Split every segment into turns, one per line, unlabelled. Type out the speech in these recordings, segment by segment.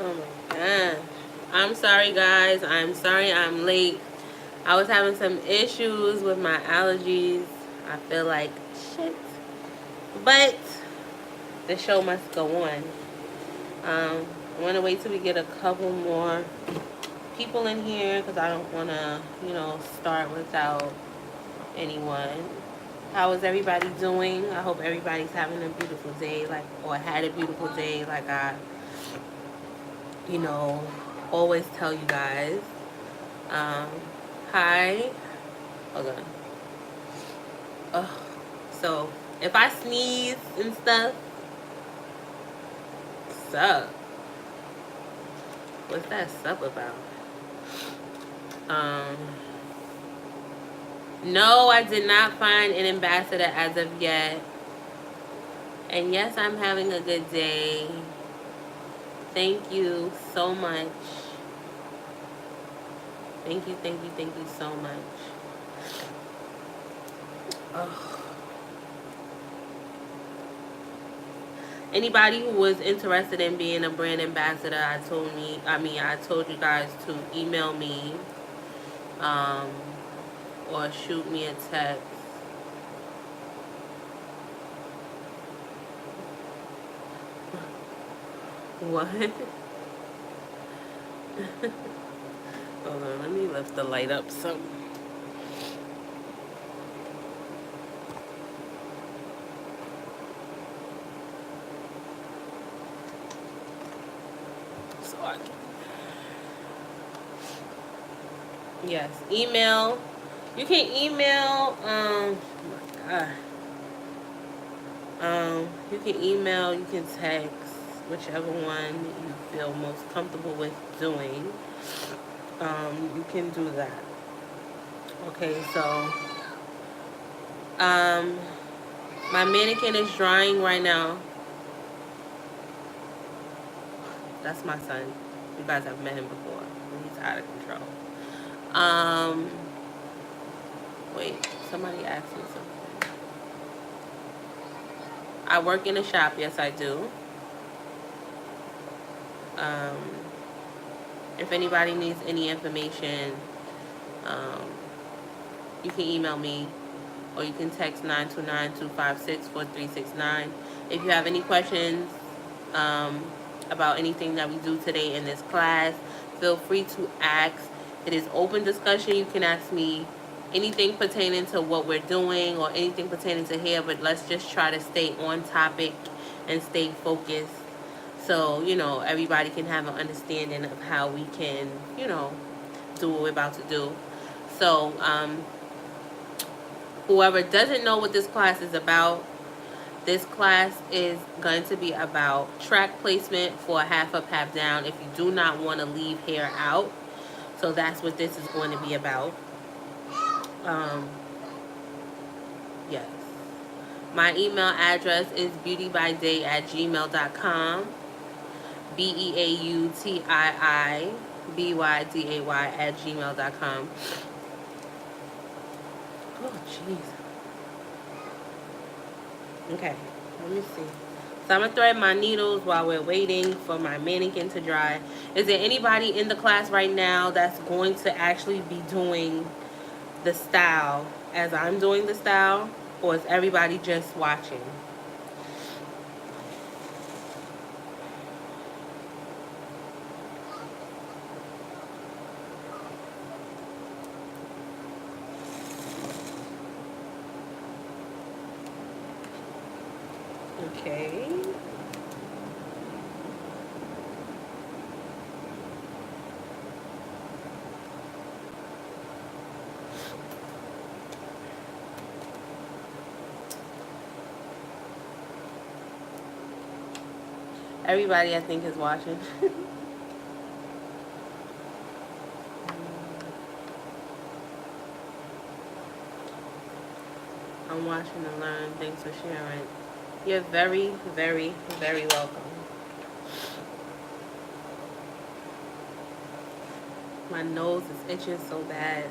Oh my god. I'm sorry, guys. I'm sorry I'm late. I was having some issues with my allergies. I feel like shit. But the show must go on. I want to wait till we get a couple more people in here because I don't want to, start without anyone. How is everybody doing? I hope everybody's having a beautiful day, or had a beautiful day, like I, you know, always tell you guys. Um, Hi. Hold on. Ugh. So, if I sneeze and stuff, sup? What's that sup about? Um, no, I did not find an ambassador as of yet. And yes, I'm having a good day. Thank you so much. Thank you, thank you, thank you so much. Ugh. Anybody who was interested in being a brand ambassador, I told you guys to email me, or shoot me a text. What? Hold on, let me lift the light up some. So I can. Yes, email. You can email. Oh my god. You can email. You can text, whichever one you feel most comfortable with doing. You can do that. Okay, so my mannequin is drying right now. That's my son. You guys have met him before. He's out of control. Wait, somebody asked me something. I work in a shop. Yes, I do. If anybody needs any information, you can email me, or you can text 929-256-4369. If you have any questions about anything that we do today in this class, feel free to ask. It is open discussion. You can ask me anything pertaining to what we're doing or anything pertaining to here, but let's just try to stay on topic and stay focused, so everybody can have an understanding of how we can do what we're about to do. So whoever doesn't know what this class is about, this class is going to be about track placement for a half up, half down if you do not want to leave hair out. So that's what this is going to be about. Yes. My email address is beautiebyday@gmail.com. BEAUTIIBYDAY@gmail.com. Oh, jeez. Okay, let me see. So I'm going to thread my needles while we're waiting for my mannequin to dry. Is there anybody in the class right now that's going to actually be doing the style as I'm doing the style? Or is everybody just watching? Okay. Everybody, I think, is watching. I'm watching to learn. Thanks for sharing. You're very, very, very welcome. My nose is itching so bad.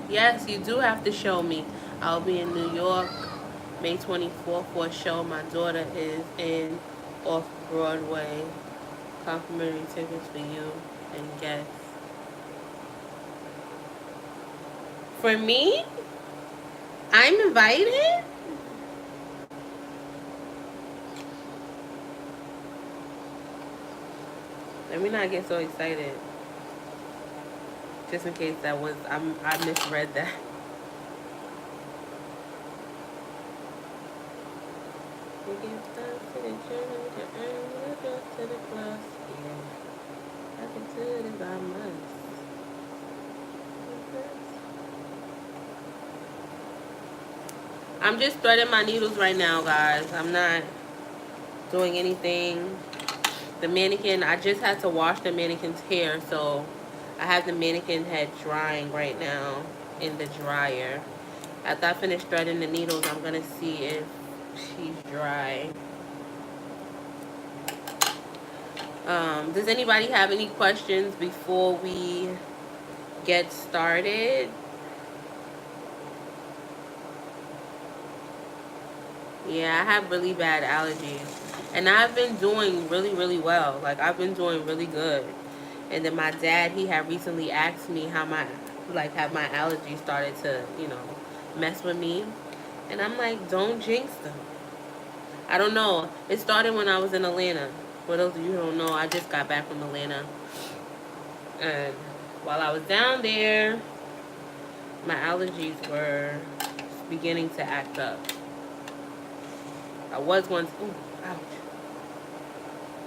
Yes, you do have to show me. I'll be in New York May 24th for a show. My daughter is in off Broadway. Complimentary tickets for you and guests. For me, I'm invited. Let me not get so excited. Just in case I misread that. We give thanks to the journey to earn the to the cross. Yeah, I can do it as I must. I'm just threading my needles right now, guys. I'm not doing anything. The mannequin, I just had to wash the mannequin's hair, so I have the mannequin head drying right now in the dryer. After I finish threading the needles, I'm gonna see if she's dry. Does anybody have any questions before we get started? Yeah, I have really bad allergies. And I've been doing really, really well. Like, I've been doing really good. And then my dad, he had recently asked me how have my allergies started to, mess with me. And I'm like, don't jinx them. I don't know. It started when I was in Atlanta. For those of you who don't know, I just got back from Atlanta. And while I was down there, my allergies were beginning to act up. I was going to, ouch.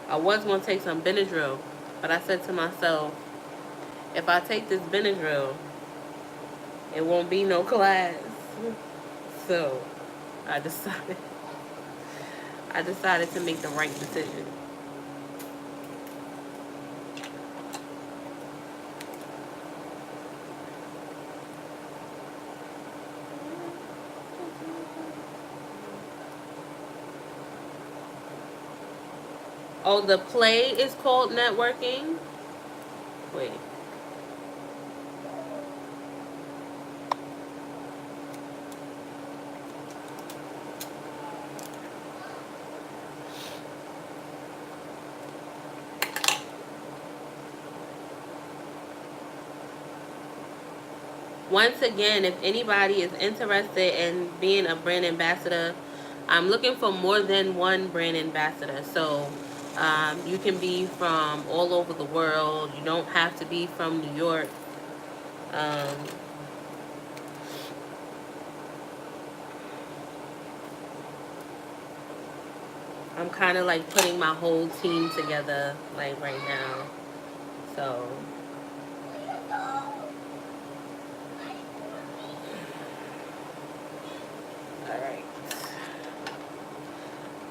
I was going to take some Benadryl, but I said to myself, if I take this Benadryl, it won't be no class. So I decided to make the right decision. Oh, the play is called networking? Wait. Once again, if anybody is interested in being a brand ambassador, I'm looking for more than one brand ambassador. So you can be from all over the world. You don't have to be from New York. I'm kind of like putting my whole team together like right now. So all right.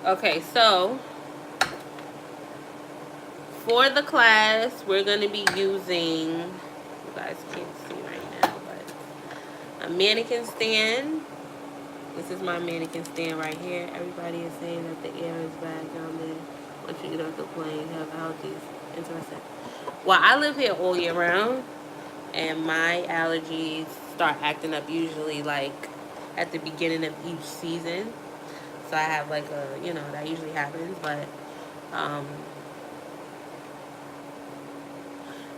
Okay, so for the class, we're going to be using, you guys can't see right now, but a mannequin stand. This is my mannequin stand right here. Everybody is saying that the air is bad down there. Once you get off the plane, have allergies. Interesting. Well, I live here all year round, and my allergies start acting up usually like at the beginning of each season. So I have like that usually happens, but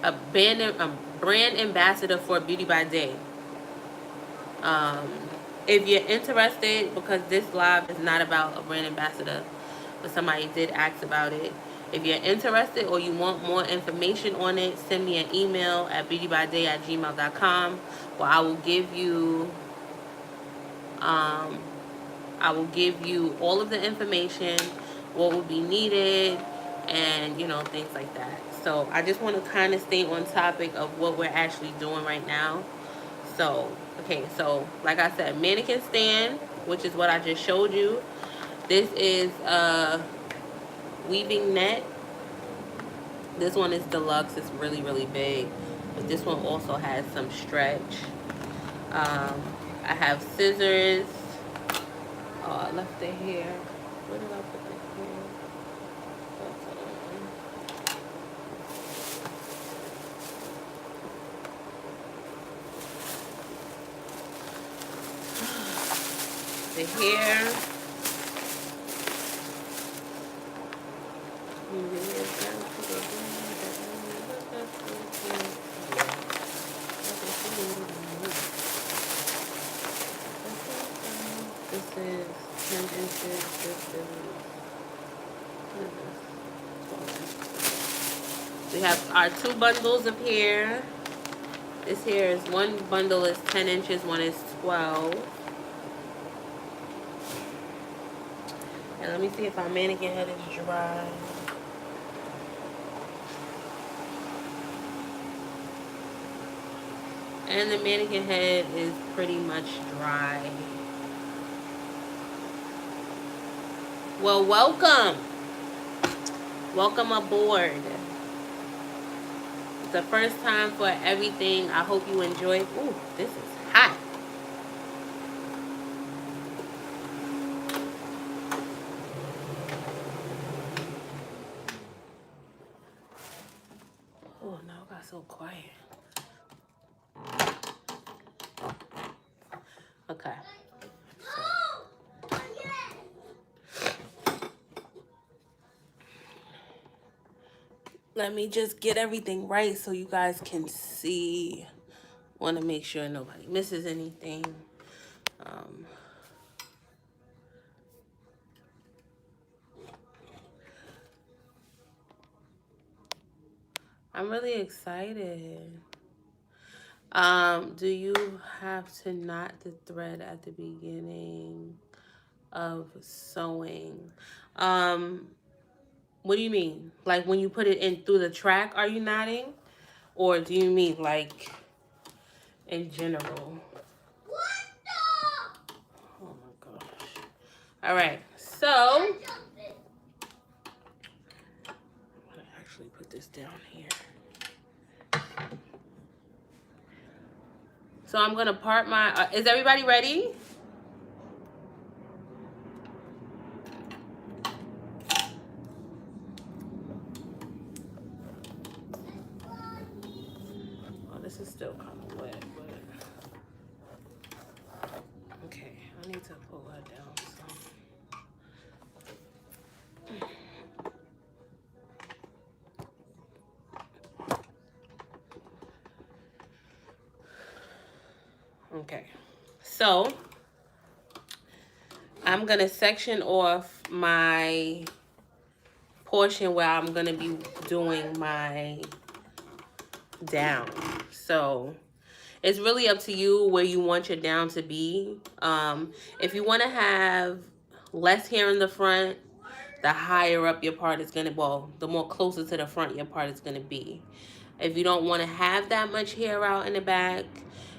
a brand ambassador for Beauty by Day. If you're interested, because this live is not about a brand ambassador, but somebody did ask about it. If you're interested or you want more information on it, send me an email at beautybyday@gmail.com, where I will give you all of the information, what will be needed, and things like that. So I just want to kind of stay on topic of what we're actually doing right now. So okay, so like I said, mannequin stand, which is what I just showed you. This is a weaving net. This one is deluxe. It's really, really big, but this one also has some stretch. I have scissors. Oh, I left it here. Where did I put it here? the hair. This is 10 inches. This is, what is this? 12 inches. We have our 2 bundles of hair. This here is, one bundle is 10 inches, one is 12. And let me see if our mannequin head is dry. And the mannequin head is pretty much dry. Well, welcome. Welcome aboard. It's the first time for everything. I hope you enjoy. Ooh, this is hot. Oh, now it got so quiet. Okay. Let me just get everything right so you guys can see. Want to make sure nobody misses anything. I'm really excited. Do you have to knot the thread at the beginning of sewing? What do you mean? Like when you put it in through the track, are you knotting? Or do you mean like in general? What the? Oh my gosh. All right, so I'm gonna actually put this down here. So I'm gonna part my, is everybody ready? Oh, this is still kind of wet, but okay, I need to pull that down some. Okay, so I'm gonna section off my portion where I'm gonna be doing my down. So it's really up to you where you want your down to be. If you want to have less hair in the front, the higher up your part is gonna, well, the more closer to the front your part is gonna be. If you don't want to have that much hair out in the back,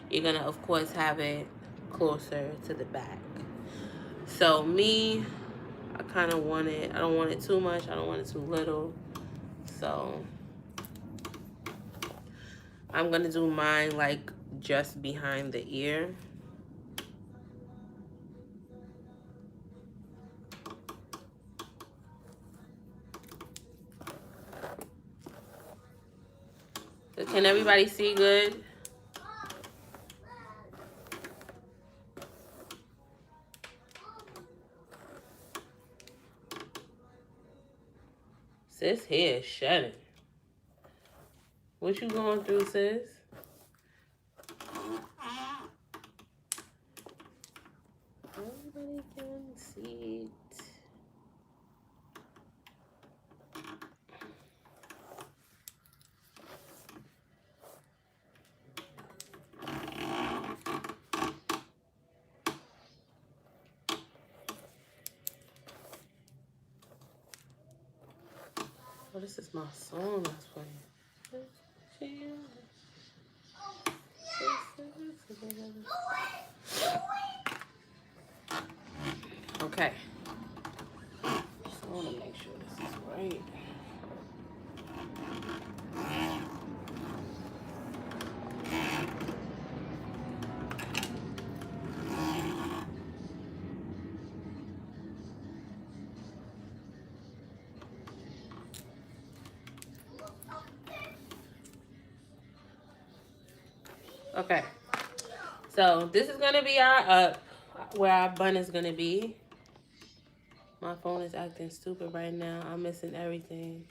you're gonna of course have it closer to the back. So me, I kind of want it, I don't want it too much, I don't want it too little. So I'm gonna do mine like just behind the ear. Can everybody see good? Sis hair is shedding. What you going through, sis? Everybody can see it. Oh, this is my song that's playing. Okay. Just want to make sure this is right. Okay. So this is gonna be our up. where our bun is gonna be. My phone is acting stupid right now. I'm missing everything.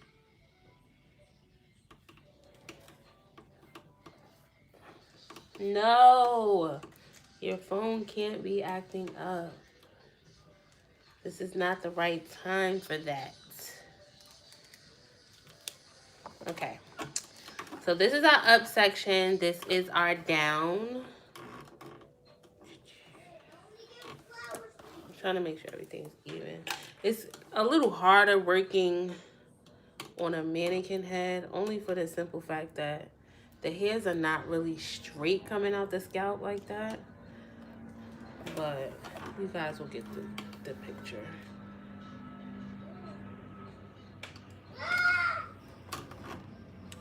No, your phone can't be acting up. This is not the right time for that. Okay. So this is our up section. This is our down. I'm trying to make sure everything's even. It's a little harder working on a mannequin head, only for the simple fact that the hairs are not really straight coming out the scalp like that. But you guys will get the picture.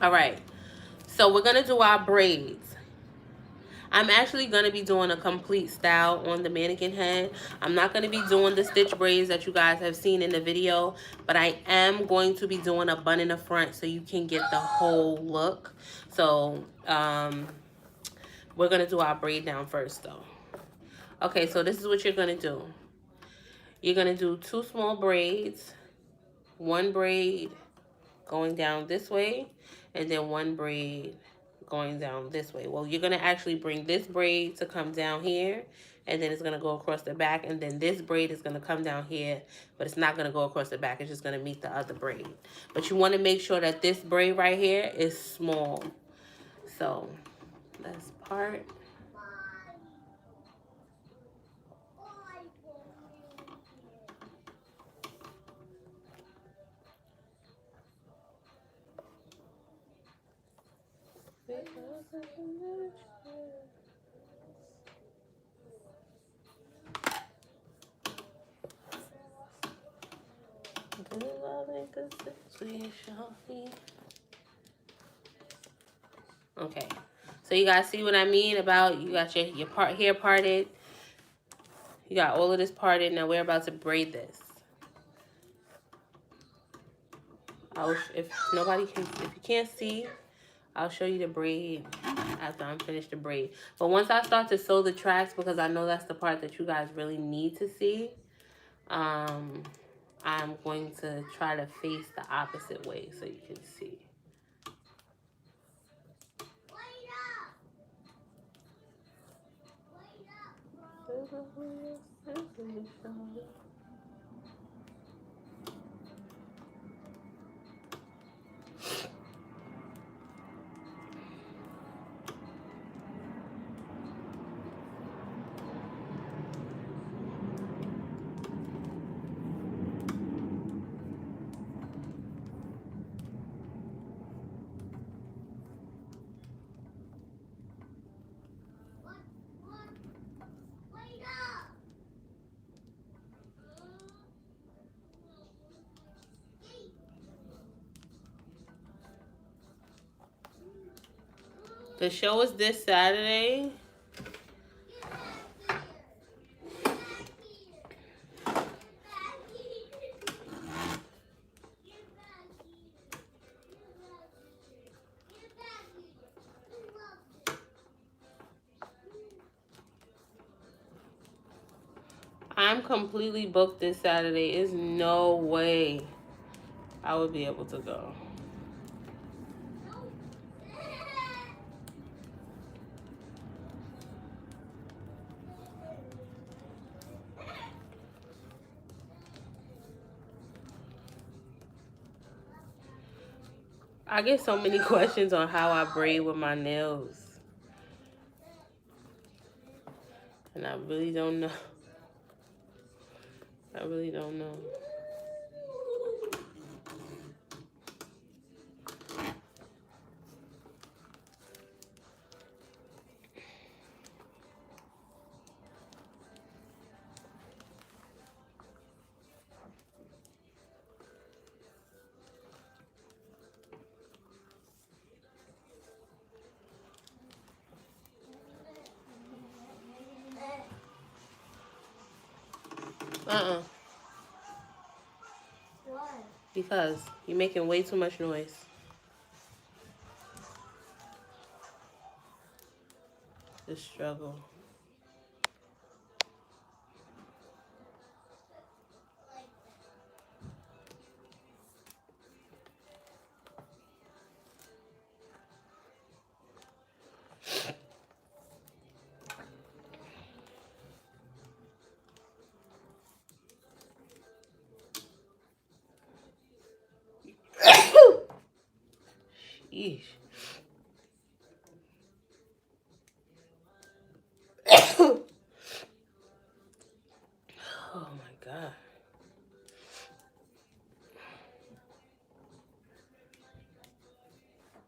All right. So we're going to do our braids. I'm actually going to be doing a complete style on the mannequin head. I'm not going to be doing the stitch braids that you guys have seen in the video, but I am going to be doing a bun in the front so you can get the whole look. So we're going to do our braid down first though. Okay, so this is what you're going to do. You're going to do 2 small braids, 1 braid going down this way, and then 1 braid going down this way. Well, you're going to actually bring this braid to come down here, and then it's going to go across the back, and then this braid is going to come down here, but it's not going to go across the back. It's just going to meet the other braid. But you want to make sure that this braid right here is small. So let's part. Okay, so you guys see what I mean about you got your part hair parted. You got all of this parted. Now we're about to braid this. If you can't see, I'll show you the braid after I'm finished the braid. But once I start to sew the tracks, because I know that's the part that you guys really need to see, I'm going to try to face the opposite way so you can see. The show is this Saturday. I'm completely booked this Saturday. There's no way I would be able to go. I get so many questions on how I braid with my nails. And I really don't know. I really don't know. Why? Because you're making way too much noise. The struggle. Yeesh. Oh my God.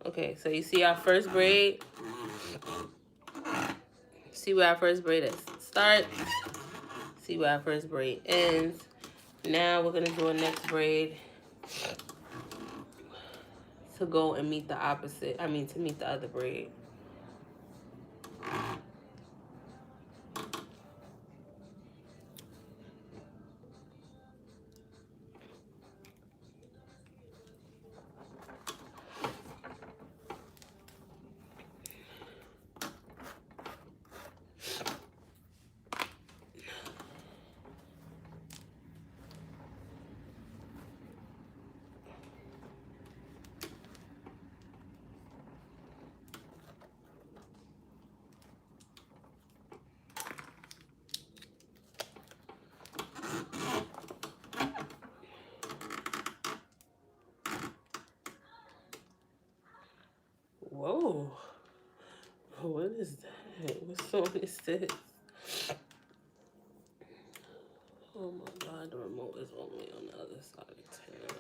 Okay, so you see our first braid? See where our first braid is start. See where our first braid ends. Now we're gonna do a next braid to go and meet the opposite. I mean, to meet the other braid. Whoa. What is that? What song is this? Oh my God, the remote is only on the other side of town.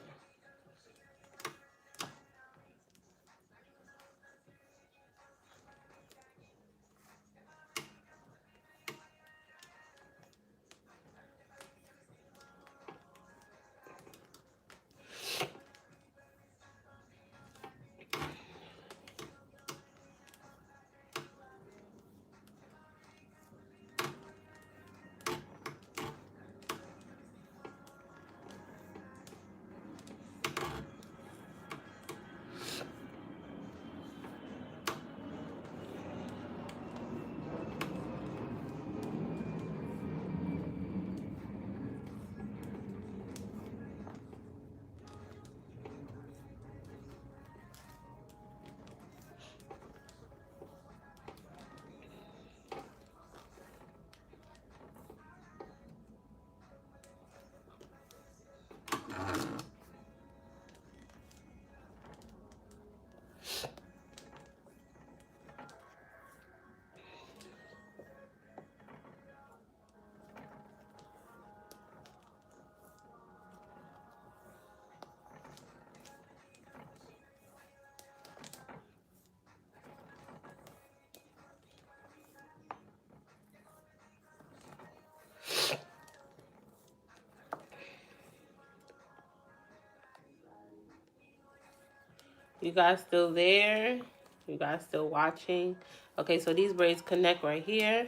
You guys still there? You guys still watching? Okay, so these braids connect right here.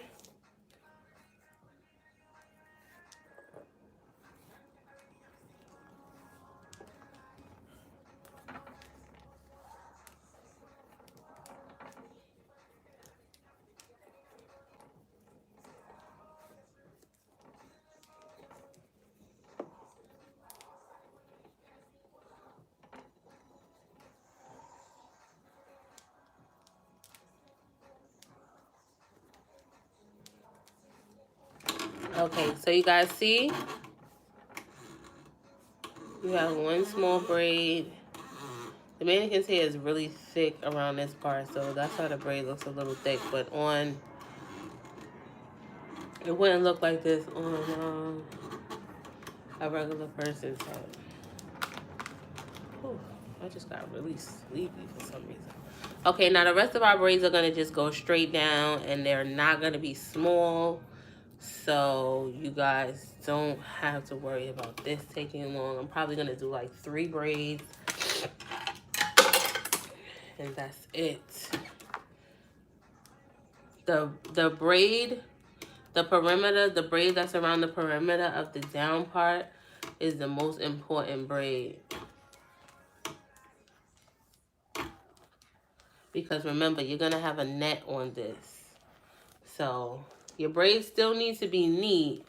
Okay, so you guys see? You have one small braid. The mannequin's hair is really thick around this part, so that's why the braid looks a little thick. But on, it wouldn't look like this on a regular person's head. Whew, I just got really sleepy for some reason. Okay, now the rest of our braids are going to just go straight down, and they're not going to be small. So you guys don't have to worry about this taking long. I'm probably going to do like 3 braids. And that's it. The braid, the perimeter, the braid that's around the perimeter of the down part is the most important braid. Because remember, you're going to have a net on this. So your braids still need to be neat,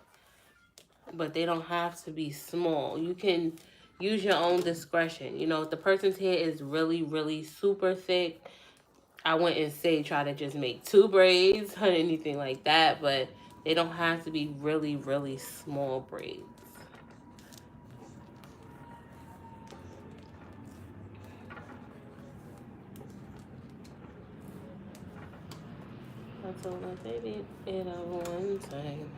but they don't have to be small. You can use your own discretion. You know, if the person's hair is really, really super thick, I wouldn't say try to just make 2 braids or anything like that, but they don't have to be really, really small braids. I told my baby it one time.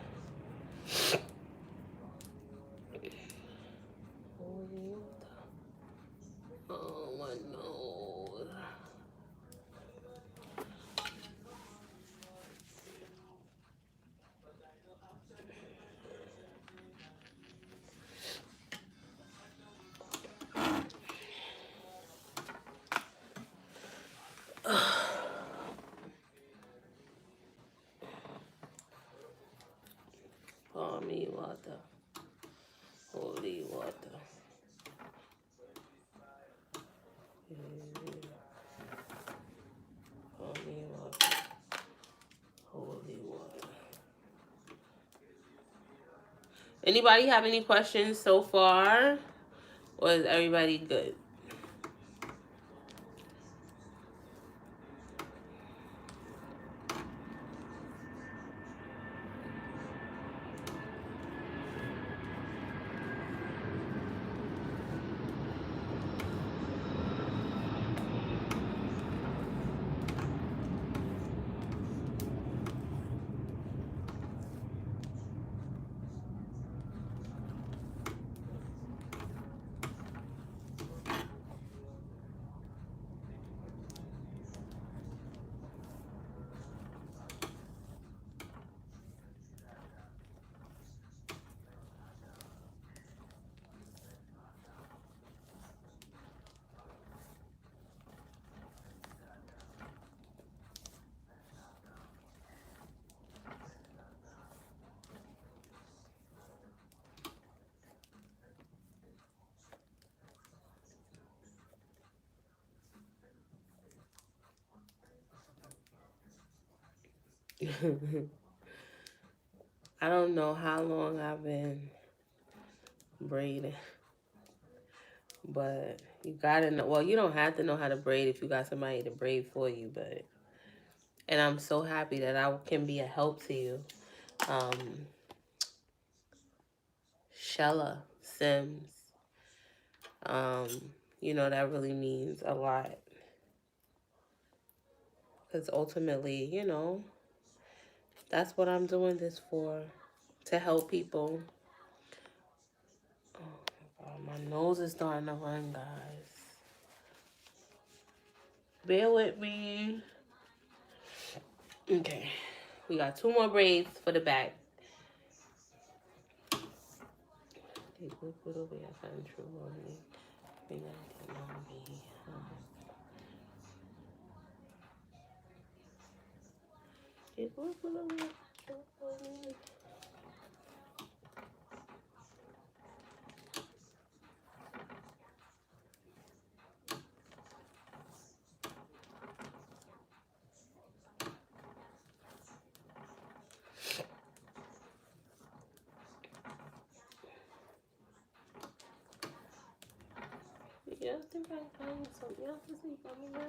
Oh my nose. Pour me water. Holy water. Pour me water. Holy water. Anybody have any questions so far? Or is everybody good? I don't know how long I've been braiding, but you gotta know. Well, you don't have to know how to braid if you got somebody to braid for you, but, and I'm so happy that I can be a help to you. Shella Sims, you know, that really means a lot. Because ultimately, you know, that's what I'm doing this for, to help people. Oh my God, my nose is starting to run, guys. Bear with me. Okay, we got 2 more braids for the back. Yeah, I think I found something else to sleep on me now.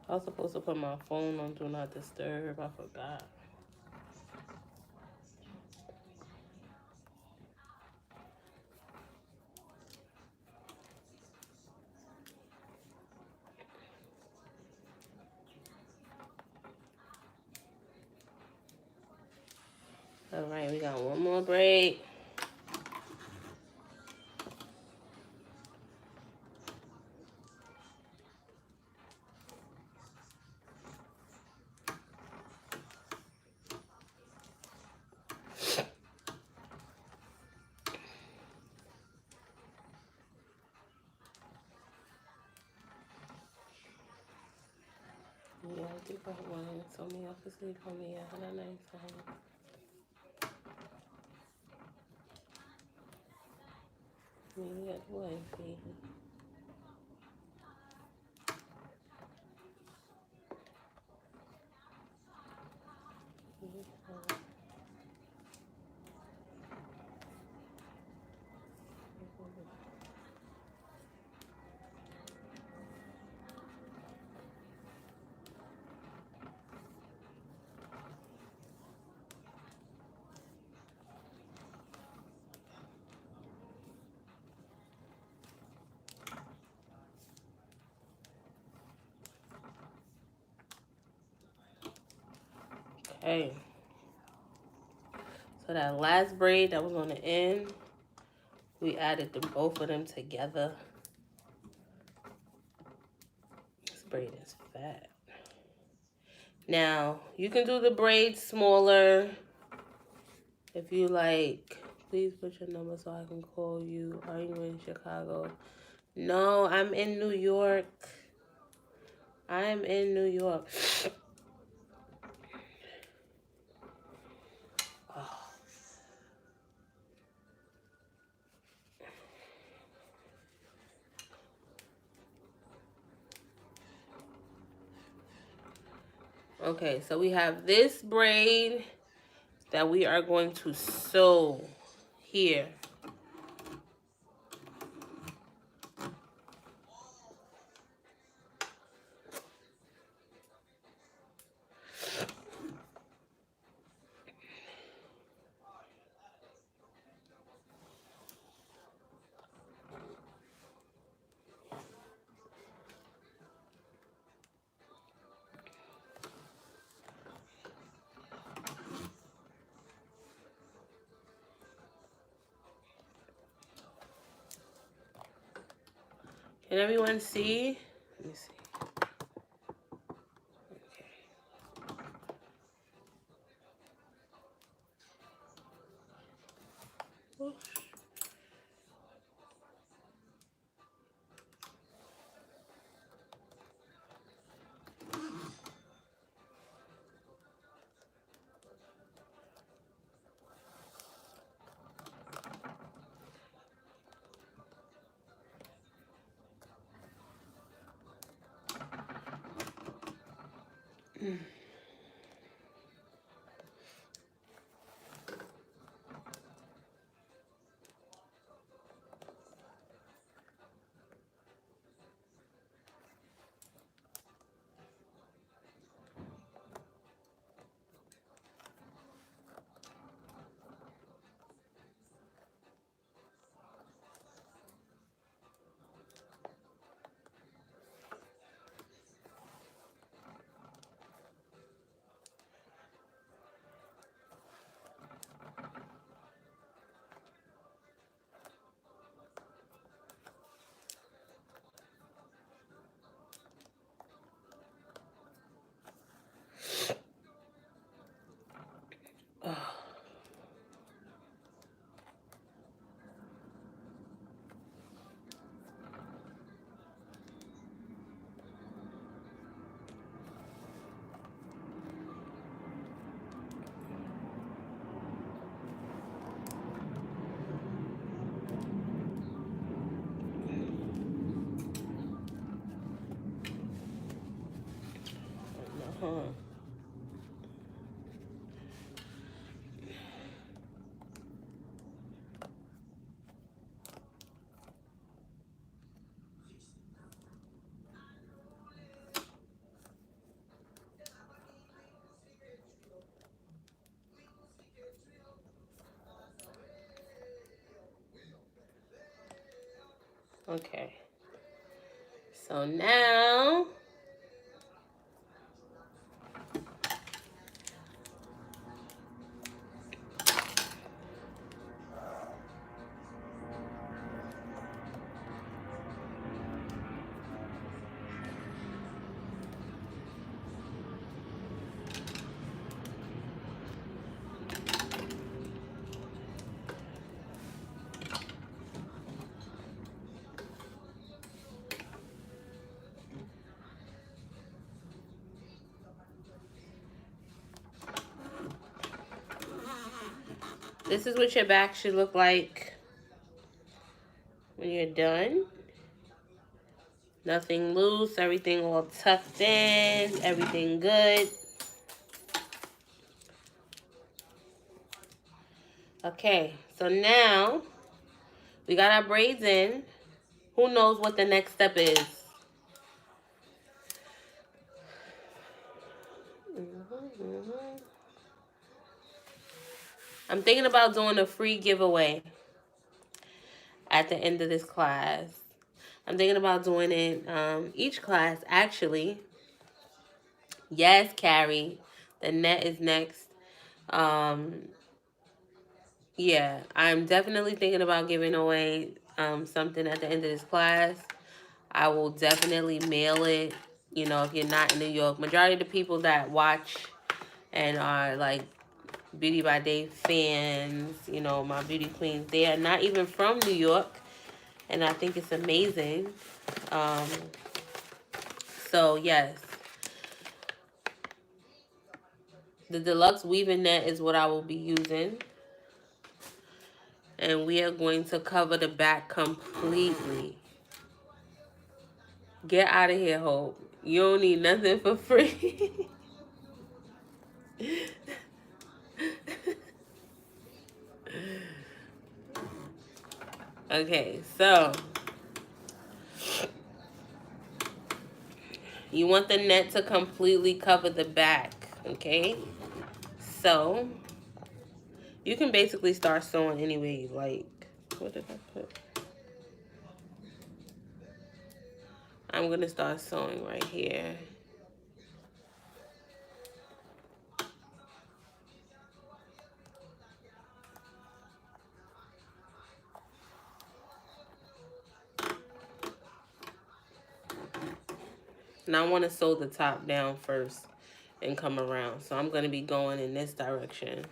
I was supposed to put my phone on Do Not Disturb. I forgot. All right, we got 1 more braid. think I wanted so me off to sleep on me. I had a nice time. Me at wifey. Okay. So that last braid that was on the end, we added both of them together. This braid is fat. Now, you can do the braid smaller if you like. Please put your number so I can call you. Are you in Chicago? No, I'm in New York. I'm in New York. Oh. Okay, so we have this braid that we are going to sew here. Can everyone see? Let me see. Okay. Okay. So now This is what your back should look like when you're done. Nothing loose, everything all tucked in, everything good. Okay, so now we got our braids in. Who knows what the next step is? I'm thinking about doing a free giveaway at the end of this class. I'm thinking about doing it each class, actually. Yes, Carrie. The net is next. Yeah, I'm definitely thinking about giving away something at the end of this class. I will definitely mail it. You know, if you're not in New York, majority of the people that watch and are like Beauty by Day fans, you know, my beauty queens, they are not even from New York, and I think it's amazing. Um, so yes, the deluxe weaving net is what I will be using, and we are going to cover the back completely. Get out of here, Hope. You don't need nothing for free. Okay, so you want the net to completely cover the back, okay? So you can basically start sewing any way you like. What did I put? I'm gonna start sewing right here. And I want to sew the top down first and come around. So I'm going to be going in this direction.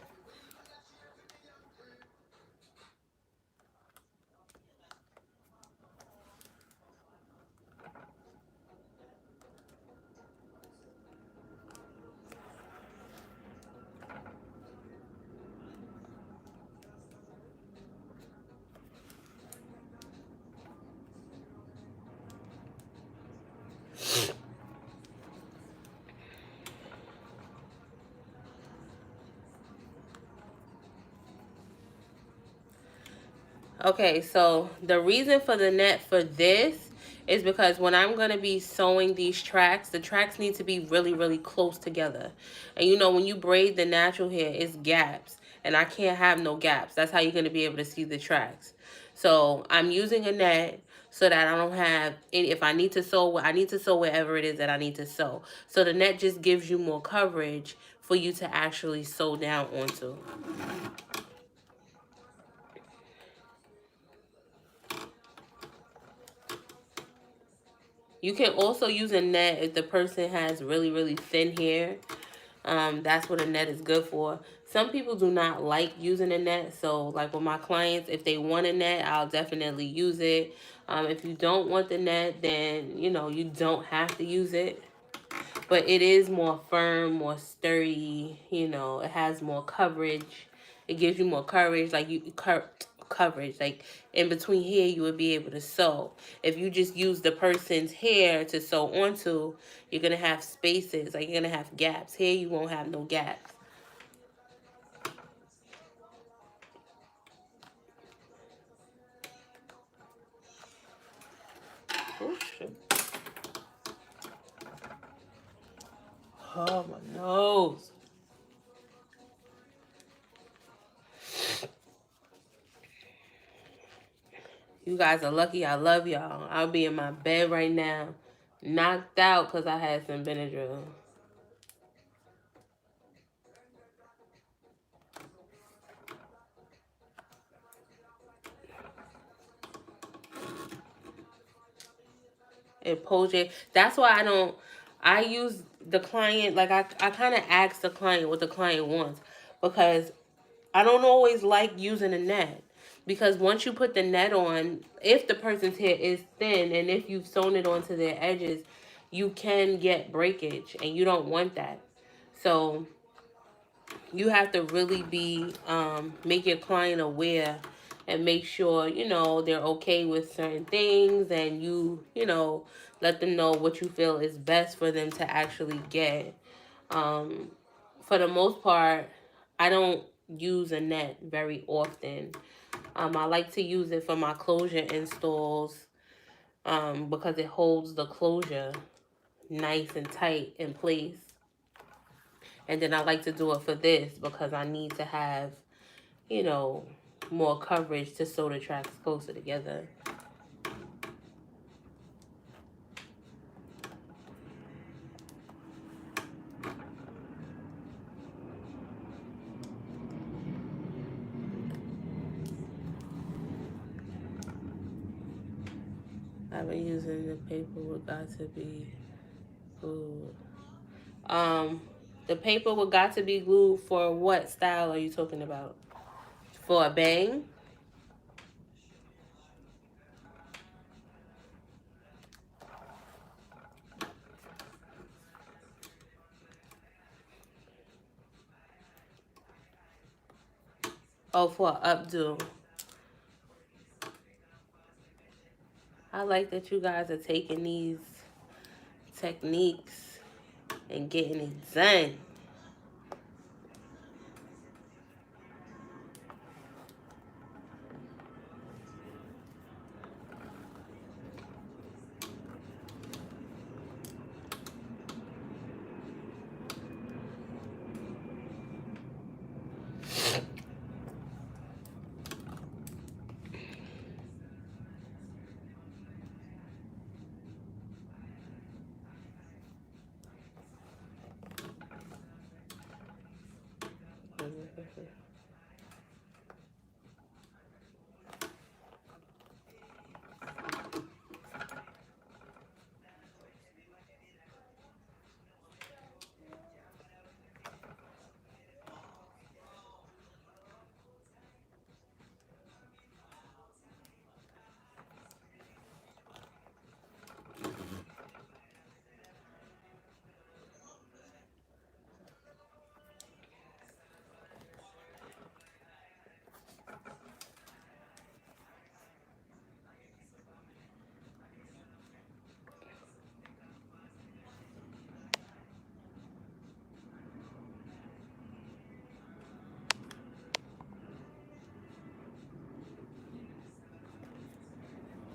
Okay, so the reason for the net for this is because when I'm going to be sewing these tracks, the tracks need to be really, really close together. And you know, when you braid the natural hair, it's gaps. And I can't have no gaps. That's how you're going to be able to see the tracks. So I'm using a net so that I don't have any, if I need to sew, I need to sew wherever it is that I need to sew. So the net just gives you more coverage for you to actually sew down onto. You can also use a net if the person has really, really thin hair. That's what a net is good for. Some people do not like using a net. So like with my clients, if they want a net, I'll definitely use it. If you don't want the net, then, you know, you don't have to use it. But it is more firm, more sturdy. You know, it has more coverage. It gives you more coverage. Like coverage. Like in between here, you would be able to sew. If you just use the person's hair to sew onto, you're gonna have spaces. Like you're gonna have gaps. Here, you won't have no gaps. Oh shit! Oh my nose. You guys are lucky I love y'all. I'll be in my bed right now, knocked out because I had some Benadryl. It pulls you. That's why I use the client, like I kind of ask the client what the client wants, because I don't always like using a net. Because once you put the net on, if the person's hair is thin and if you've sewn it onto their edges, you can get breakage and you don't want that. So you have to really be make your client aware and make sure they're okay with certain things, and let them know what you feel is best for them to actually get. For the most part, I don't use a net very often. I like to use it for my closure installs, because it holds the closure nice and tight in place. And then I like to do it for this because I need to have, you know, more coverage to sew the tracks closer together. I've been using the paper with got to be glued. The paper with got to be glued for what style are you talking about? For a bang? Oh, for an updo. I like that you guys are taking these techniques and getting it done.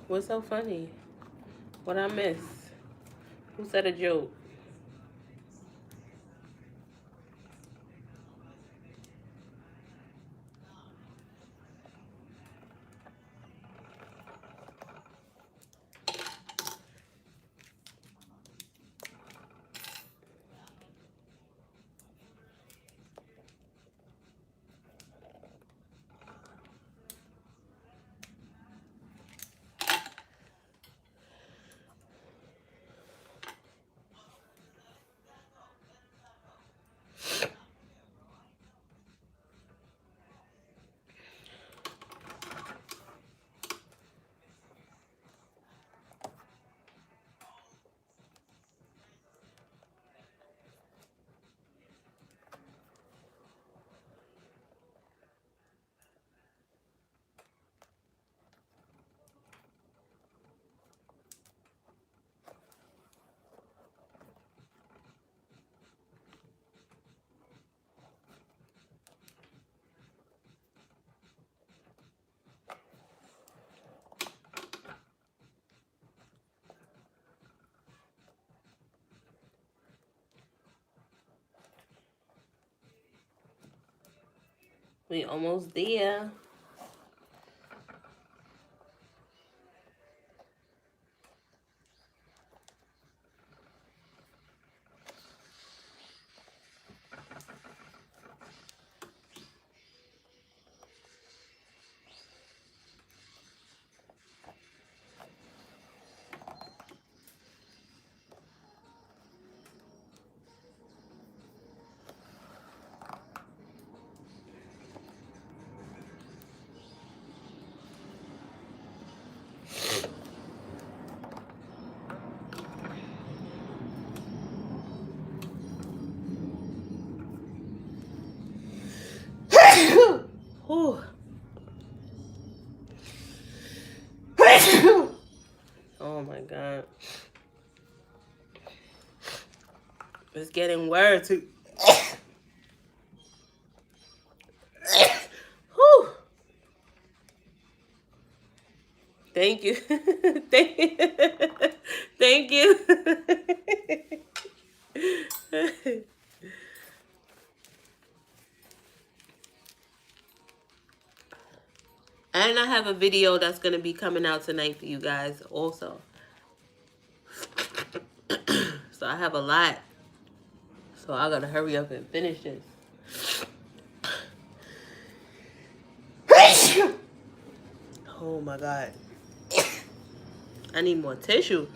What's so funny? What I miss? Who said a joke? We almost there. my God. It's getting worse. Whew. Thank you. Thank you. And I have a video that's going to be coming out tonight for you guys also. So I have a lot. So I got to hurry up and finish this. Oh my God. I need more tissue.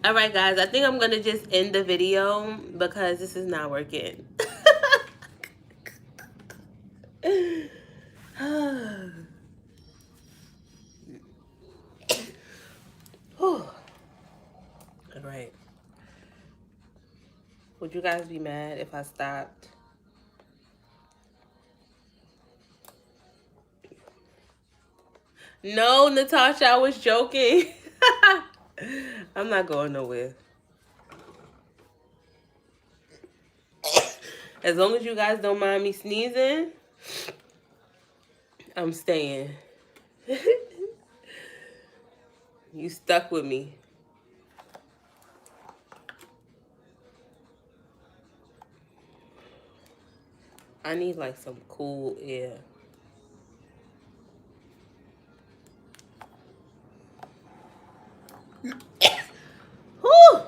Alright guys, I think I'm going to just end the video because this is not working. Alright. Would you guys be mad if I stopped? No, Natasha, I was joking. I'm not going nowhere. As long as you guys don't mind me sneezing, I'm staying. You stuck with me. I need like some cool air. Whew.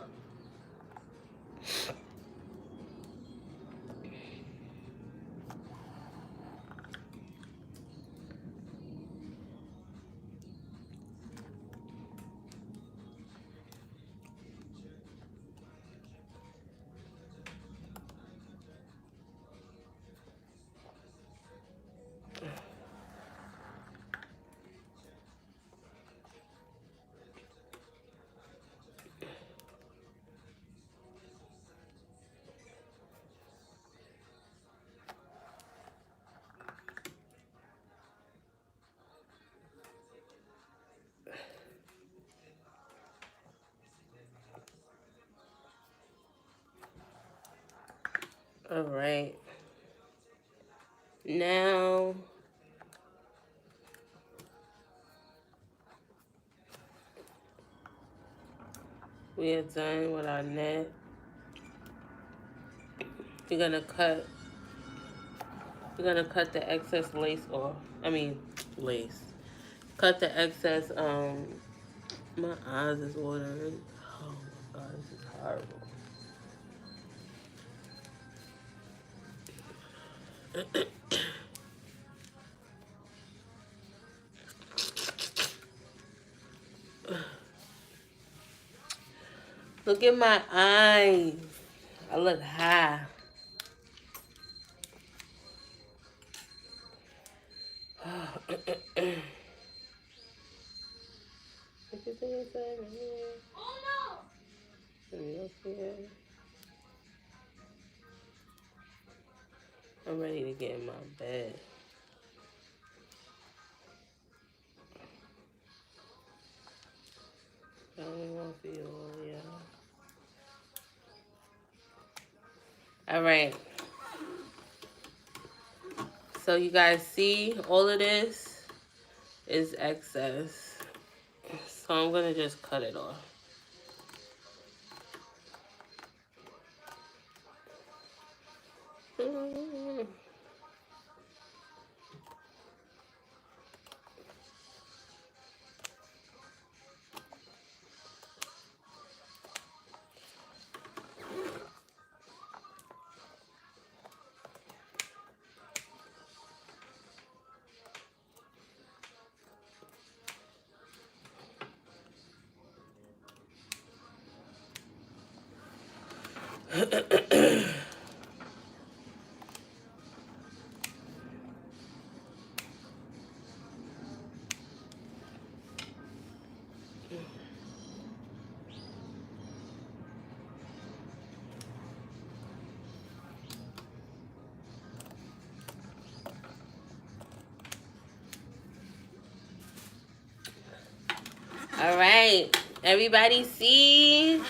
All right. Now we are done with our net. We're gonna cut the excess lace off. I mean lace. Cut the excess my eyes is watering. Oh my God, this is horrible. Look at my eyes. I look high. What you think inside of here? Oh no! Let me look here. I'm ready to get in my bed. I don't want to feel all y'all. All right. So you guys see, all of this is excess. So I'm gonna just cut it off. All right. Everybody see?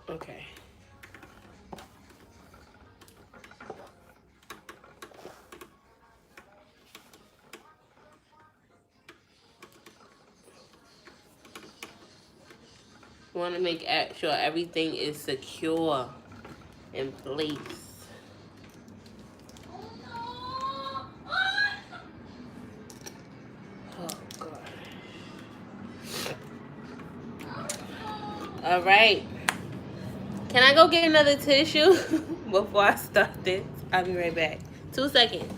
Okay. Want to make sure everything is secure in place. Oh, God. All right. Can I go get another tissue before I start this? I'll be right back. 2 seconds.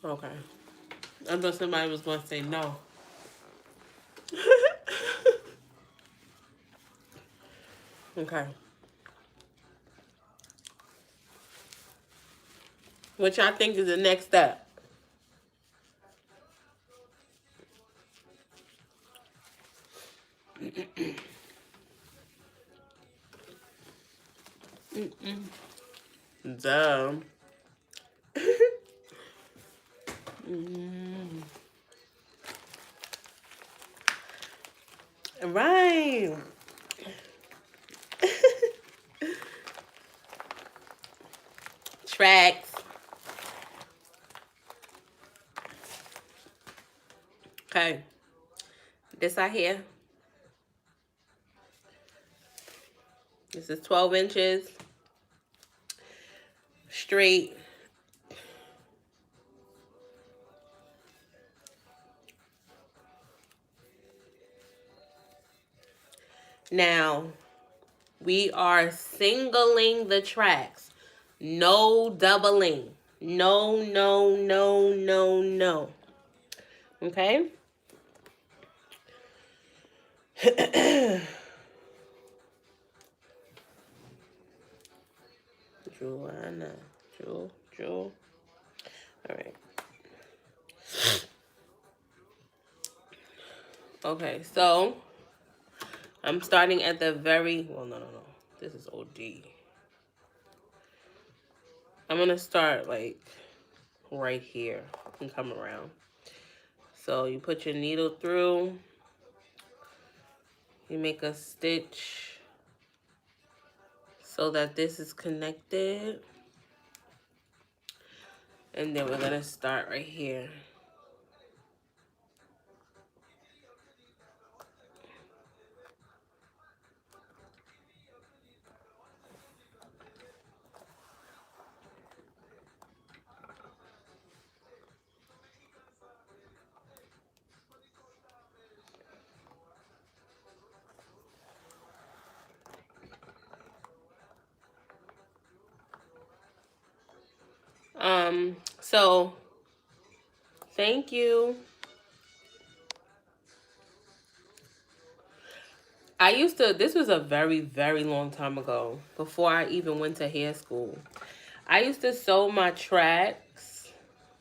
Okay. I thought somebody was going to say no. Okay. What y'all think is the next step? Dumb. Right. Tracks. Okay. This I here. This is 12 inches. Straight. Now, we are singling the tracks. No doubling. No, no, no, no, no. Okay? Joanna. Joe. All right. Okay, so I'm starting at the very, well, no. This is OD. I'm going to start like right here and come around. So you put your needle through. You make a stitch so that this is connected. And then we're going to start right here. So thank you. This was a very, very long time ago, before I even went to hair school. I used to sew my tracks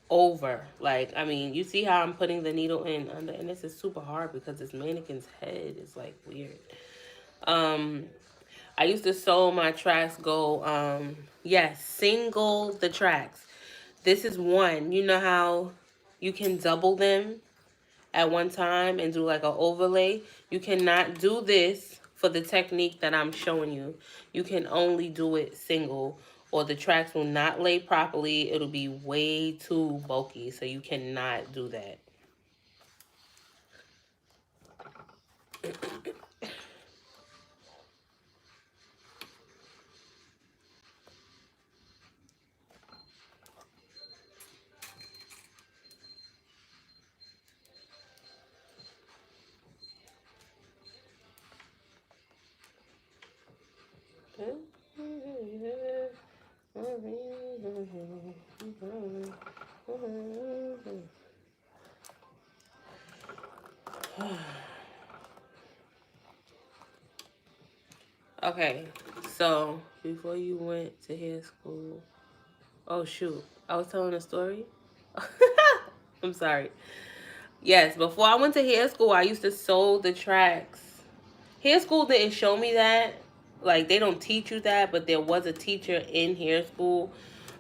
over. Like, I mean, you see how I'm putting the needle in under, and this is super hard because this mannequin's head is like weird. I used to sew my tracks, yes, single the tracks. This is one. You know how you can double them at one time and do like an overlay. You cannot do this for the technique that I'm showing you. You can only do it single, or the tracks will not lay properly. It'll be way too bulky, so you cannot do that. Okay, so before you went to hair school, oh shoot, I was telling a story. I'm sorry. Yes, before I went to hair school, I used to sew the tracks. Hair school didn't show me that. Like, they don't teach you that, but there was a teacher in hair school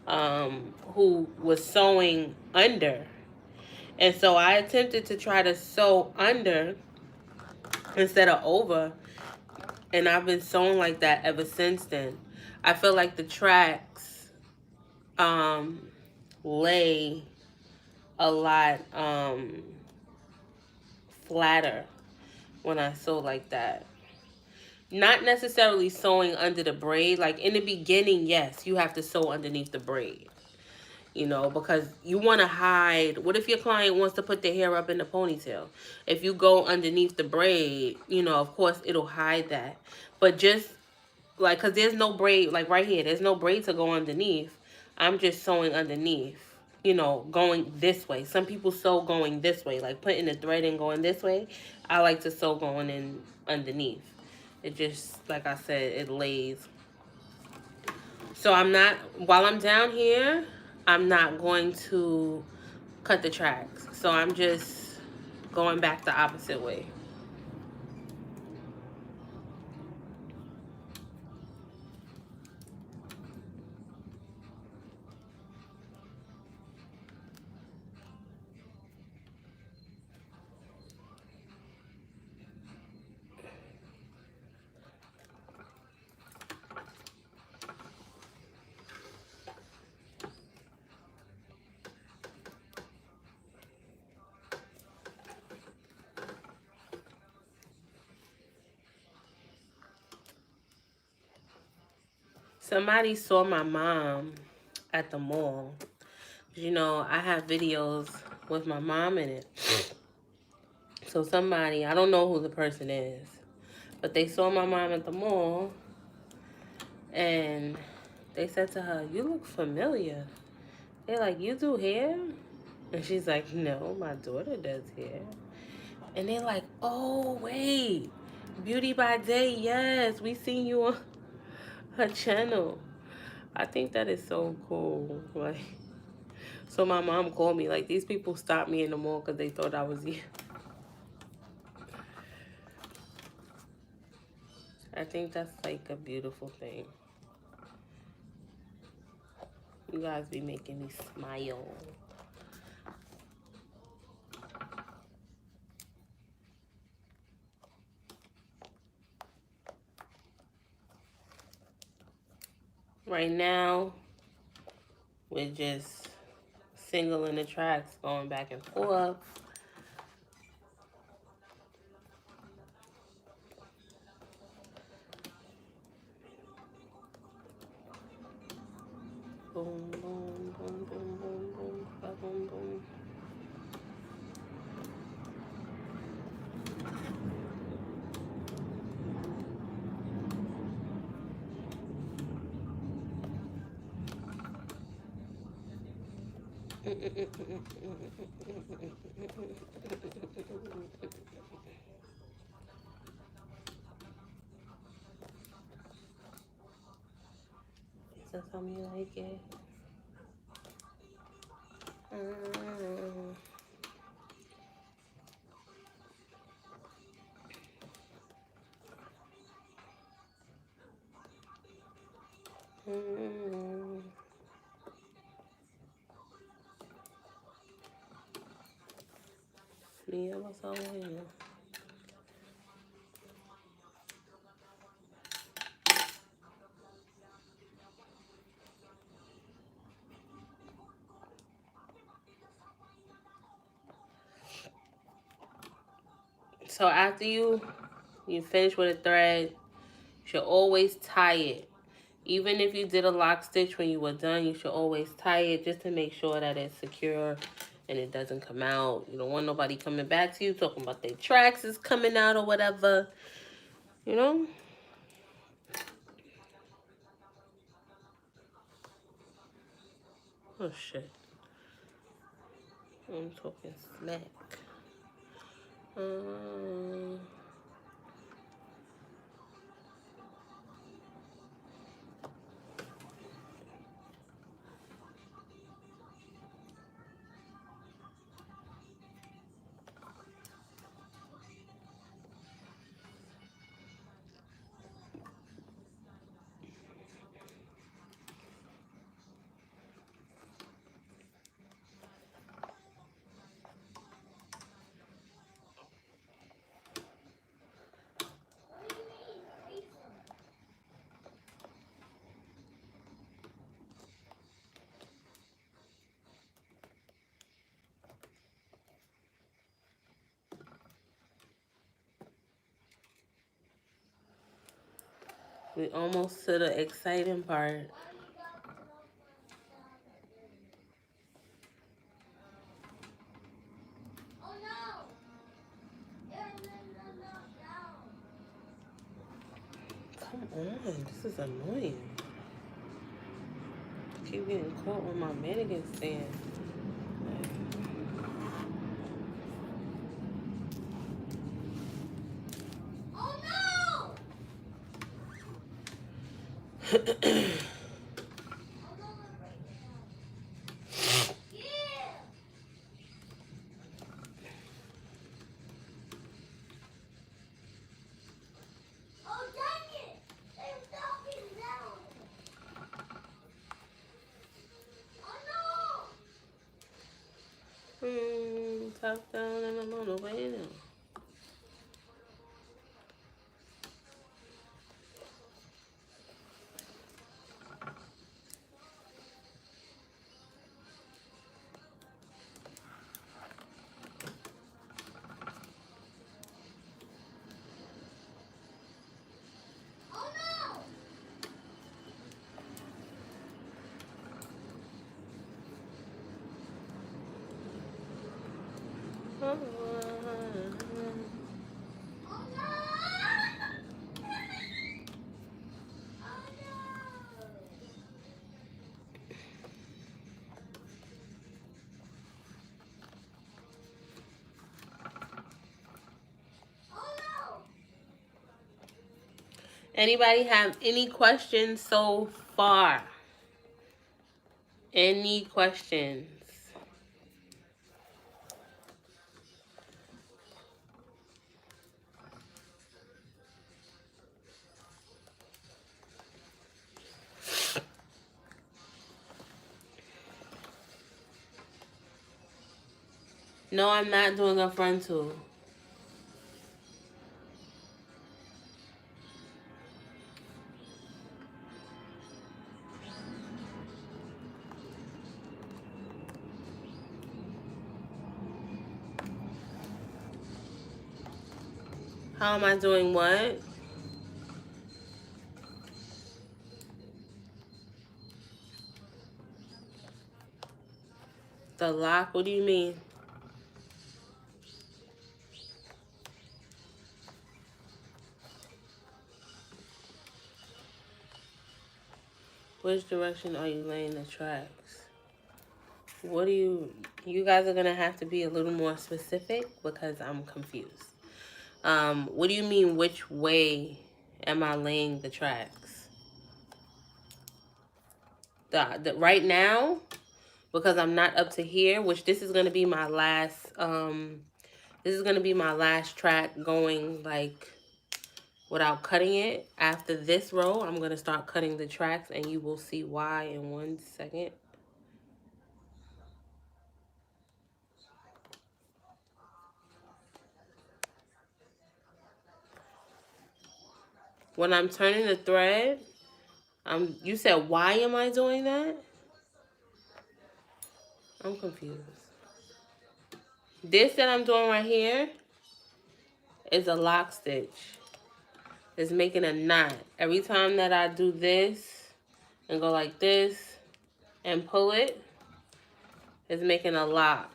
who was sewing under. And so I attempted to try to sew under instead of over. And I've been sewing like that ever since then. I feel like the tracks lay a lot flatter when I sew like that. Not necessarily sewing under the braid. Like in the beginning, yes, you have to sew underneath the braid. You know, because you want to hide. What if your client wants to put their hair up in the ponytail? If you go underneath the braid, you know, of course it'll hide that. But just like, because there's no braid, like right here, there's no braid to go underneath. I'm just sewing underneath, you know, going this way. Some people sew going this way, like putting the thread in going this way. I like to sew going in underneath. It just, like I said, it lays. So I'm not, while I'm down here, I'm not going to cut the tracks. So I'm just going back the opposite way. Somebody saw my mom at the mall. You know, I have videos with my mom in it. So somebody, I don't know who the person is, but they saw my mom at the mall and they said to her, "You look familiar." They're like, "You do hair?" And she's like, "No, my daughter does hair." And they're like, "Oh, wait. Beauty by Day, yes. We seen you on her channel." I think that is so cool. Like, so my mom called me. Like, these people stopped me in the mall because they thought I was you. I think that's like a beautiful thing. You guys be making me smile. Right now, we're just singling the tracks, going back and forth. Boom, boom, boom, boom, boom, boom, boom, boom. Is that something you like it? Me, I'm also here. So after you finish with a thread, you should always tie it. Even if you did a lock stitch when you were done, you should always tie it just to make sure that it's secure and it doesn't come out. You don't want nobody coming back to you talking about their tracks is coming out or whatever. You know? Oh shit. I'm talking smack. Um, we almost to the exciting part. Come on, this is annoying. I keep getting caught on my mannequin stand. Top down and I'm on the way now. Anybody have any questions so far? Any questions? No, I'm not doing a frontal. How am I doing what? The lock? What do you mean? Which direction are you laying the tracks? What do you guys are gonna have to be a little more specific because I'm confused. What do you mean which way am I laying the tracks? The right now, because I'm not up to here, which this is gonna be my last this is gonna be my last track going like without cutting it. After this row, I'm gonna start cutting the tracks and you will see why in 1 second. when I'm turning the thread, you said, why am I doing that? I'm confused. This that I'm doing right here is a lock stitch. It's making a knot. Every time that I do this and go like this and pull it, it's making a lock.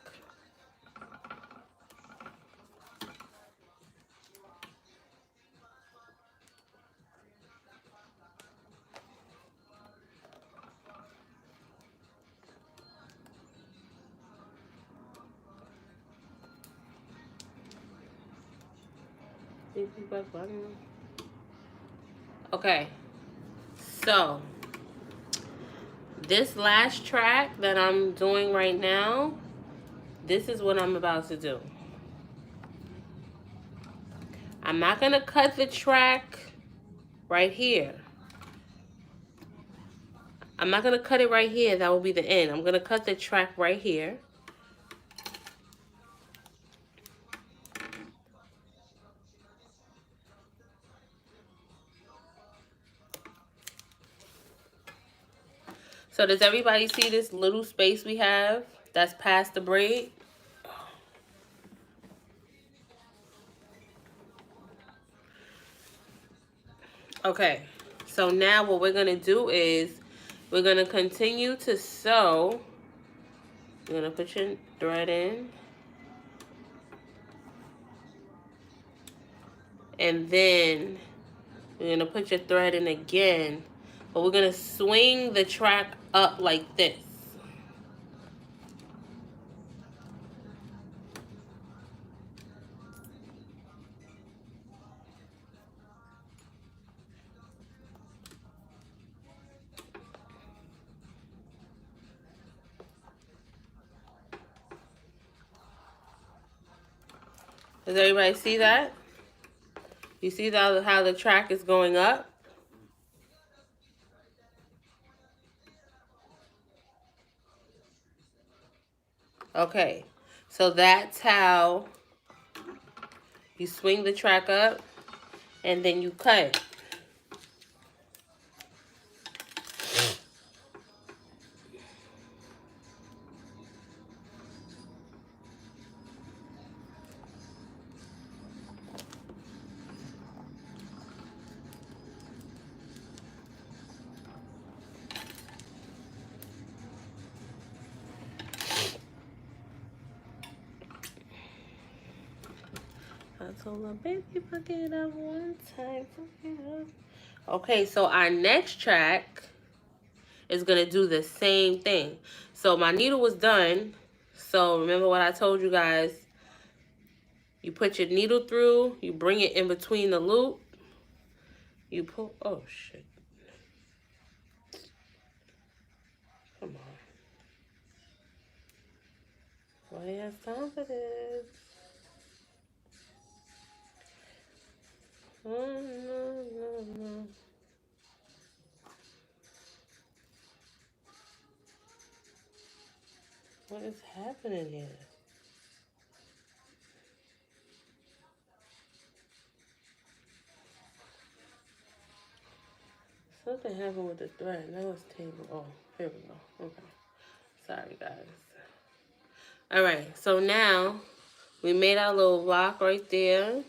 Okay, so this last track that I'm doing right now, this is what I'm about to do. I'm not going to cut the track right here. I'm not going to cut it right here. That will be the end. I'm going to cut the track right here. So does everybody see this little space we have that's past the braid? Okay, so now what we're going to do is we're going to continue to sew. You're going to put your thread in. And then you're going to put your thread in again. But we're going to swing the track up like this. Does everybody see that? You see how the track is going up? Okay, so that's how you swing the track up and then you cut. I told my baby if I get up one time for him. Okay, so our next track is going to do the same thing. So my needle was done. So remember what I told you guys. You put your needle through. You bring it in between the loop. You pull. Oh, shit. Come on. Why do you have time for this? Oh, no. What is happening here? Something happened with the thread. Now it's tangled. Oh, here we go. Okay. Sorry, guys. All right. So now we made our little lock right there.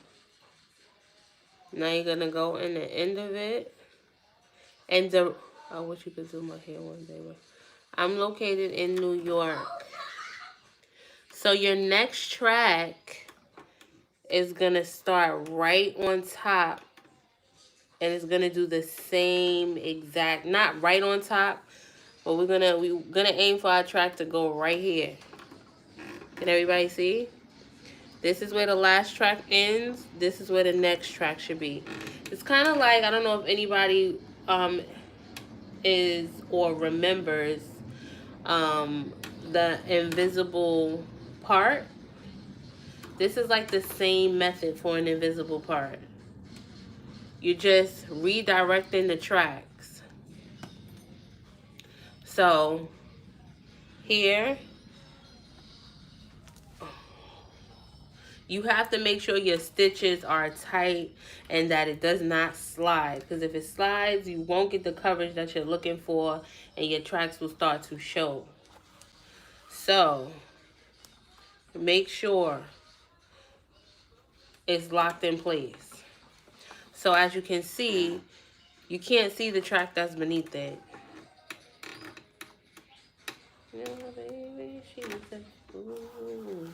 Now you're going to go in the end of it. And I wish you could do my hair one day. But I'm located in New York. So your next track is going to start right on top. And it's going to do the same exact, not right on top, but we're gonna aim for our track to go right here. Can everybody see? This is where the last track ends. This is where the next track should be. It's kind of like, I don't know if anybody is or remembers the invisible part. This is like the same method for an invisible part. You're just redirecting the tracks. So here You have to make sure your stitches are tight and that it does not slide. Because if it slides, you won't get the coverage that you're looking for and your tracks will start to show. So, make sure it's locked in place. So as you can see, you can't see the track that's beneath it. Yeah, baby, she said, ooh,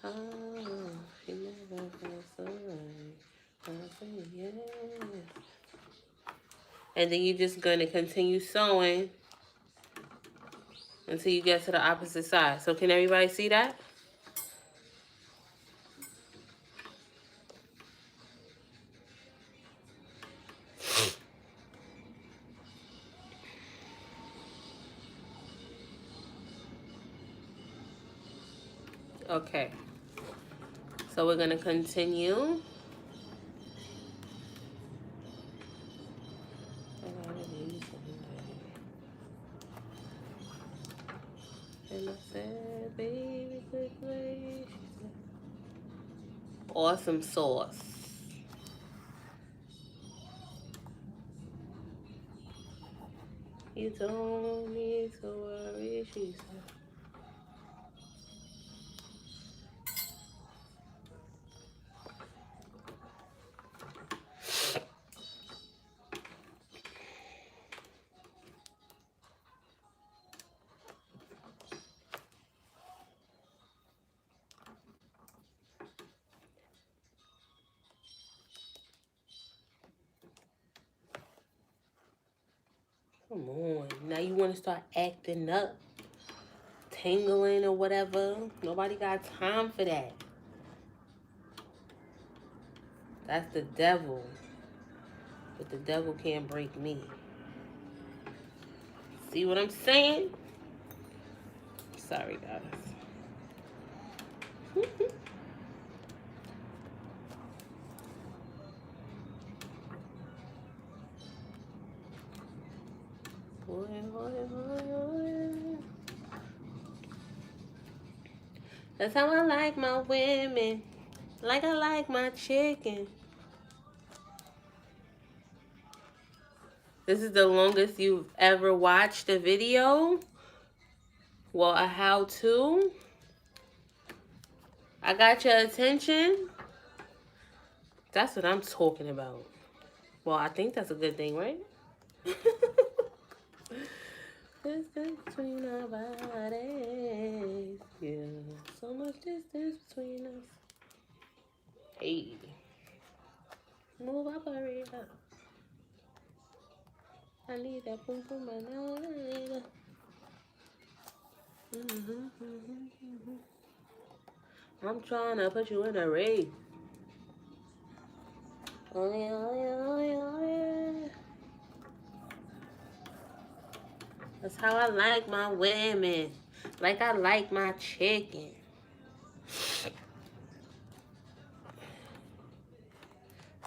oh, she never felt so right. I said, yes. And then you're just going to continue sewing until you get to the opposite side. So can everybody see that? Okay. So we're going to continue. And I said, baby, quickly. Awesome sauce. You don't need to worry, she said. Come on. Now you want to start acting up, tingling or whatever. Nobody got time for that. That's the devil. But the devil can't break me. See what I'm saying? Sorry, guys. That's how I like my women. Like I like my chicken. This is the longest you've ever watched a video. Well, a how-to. I got your attention. That's what I'm talking about. Well, I think that's a good thing, right? Distance between our bodies. Yeah, so much distance between us. Hey. Move up, hurry up. I need that boom boom banana. I'm trying to put you in a race. Oh yeah, oh yeah, oh yeah, oh yeah. That's how I like my women. Like I like my chicken.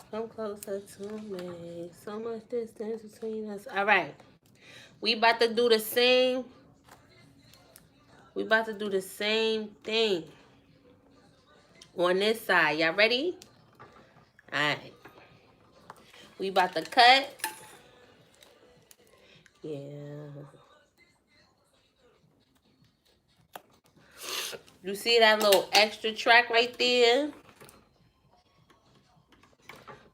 Come closer to me. So much distance between us. All right. We about to do the same. We about to do the same thing on this side. Y'all ready? All right. We about to cut. Yeah. You see that little extra track right there?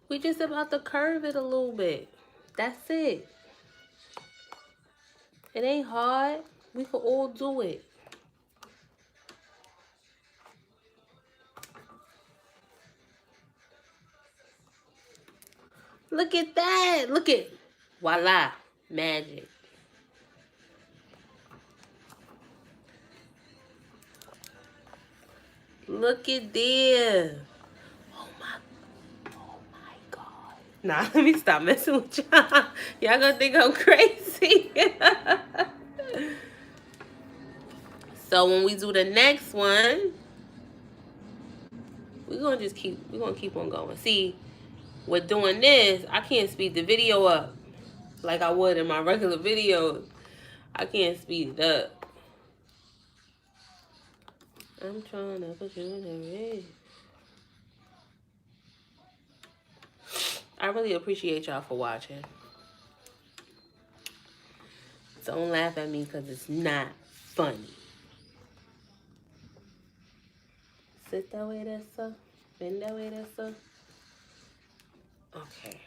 We just about to curve it a little bit. That's it. It ain't hard. We can all do it. Look at that. Look at. Voila. Magic. Look at there. Oh my God. Nah, let me stop messing with y'all. Y'all gonna think I'm crazy. So when we do the next one, we're gonna keep on going. See, with doing this, I can't speed the video up like I would in my regular videos. I can't speed it up. I'm trying to put you in the ring. really appreciate y'all for watching. Don't laugh at me because it's not funny. Sit that way there, sir. Bend that way there, sir. Okay.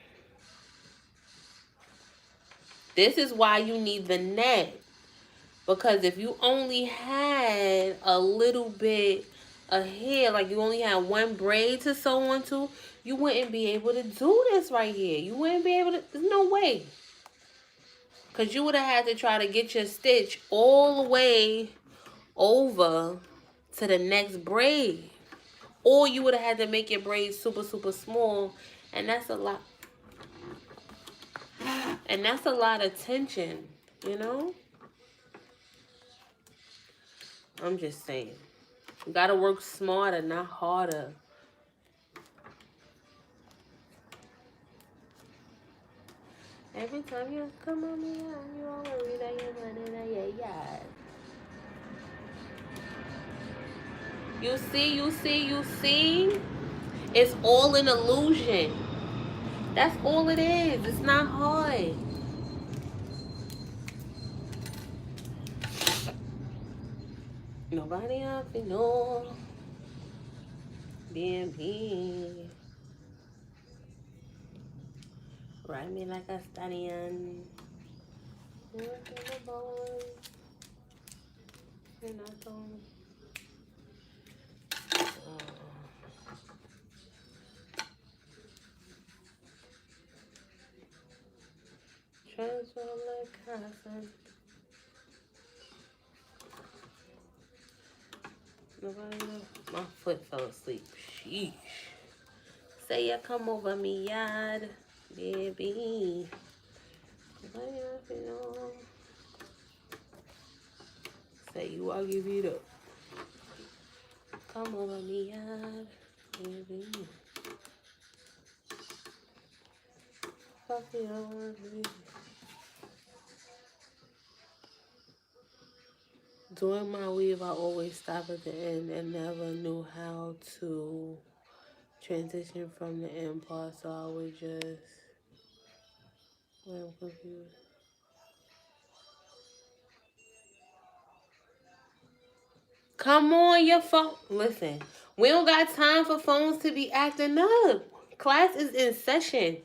This is why you need the net. Because if you only had a little bit of hair, like you only had one braid to sew onto, you wouldn't be able to do this right here. You wouldn't be able to, there's no way. Because you would have had to try to get your stitch all the way over to the next braid. Or you would have had to make your braids super, super small. And that's a lot. And that's a lot of tension, you know? I'm just saying. You gotta work smarter, not harder. Every time you come on me, you all worry that you're running at your yard. You see, you see, you see? It's all an illusion. That's all it is. It's not hard. Nobody else know. BMP. Ride me like a stallion. You're the boy. You're not the transform like Hassan. Nobody knows. My foot fell asleep. Sheesh. Say you come over me yard, baby. Nobody else know. Say you all give it up. Come over me yard, baby. Fuck it on me. During my weave, I always stop at the end and never knew how to transition from the end part, so I would just, I'm confused. Come on, your phone. Listen, we don't got time for phones to be acting up. Class is in session.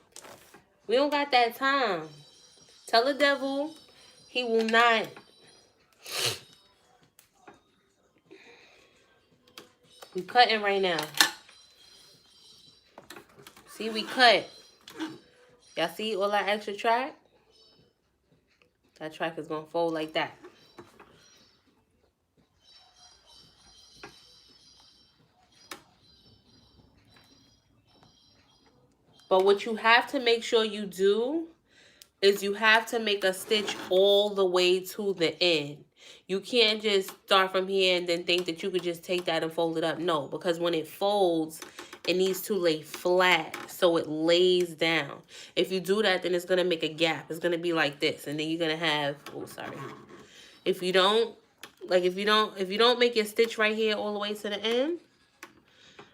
We don't got that time. Tell the devil he will not. We cutting right now. See, we cut. Y'all see all that extra track? That track is going to fold like that. But what you have to make sure you do is you have to make a stitch all the way to the end. You can't just start from here and then think that you could just take that and fold it up. No, because when it folds, it needs to lay flat so it lays down. If you do that, then it's going to make a gap. It's going to be like this. And then you're going to have, oh, sorry. If you don't, like if you don't make your stitch right here all the way to the end,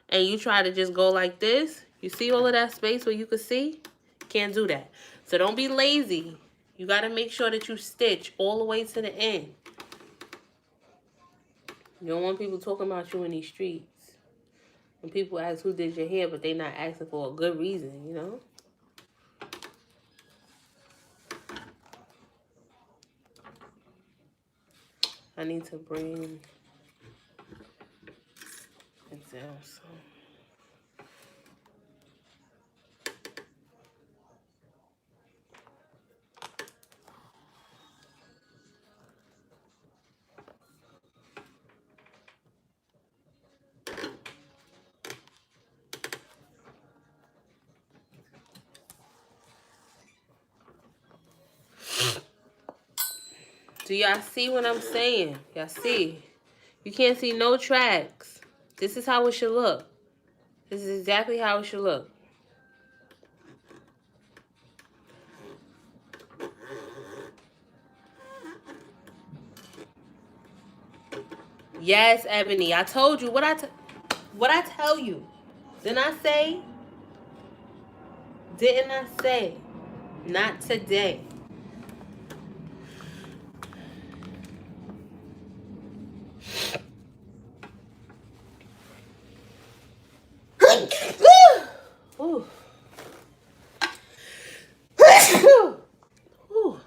and you try to just go like this, you see all of that space where you can see? Can't do that. So don't be lazy. You got to make sure that you stitch all the way to the end. You don't want people talking about you in these streets. When people ask who did your hair, but they not asking for a good reason, you know? I need to bring it down some. Do y'all see what I'm saying? Y'all see? You can't see no tracks. This is how it should look. This is exactly how it should look. Yes, Ebony. I told you. What I tell you? Didn't I say? Didn't I say? Not today. Ooh. Ooh.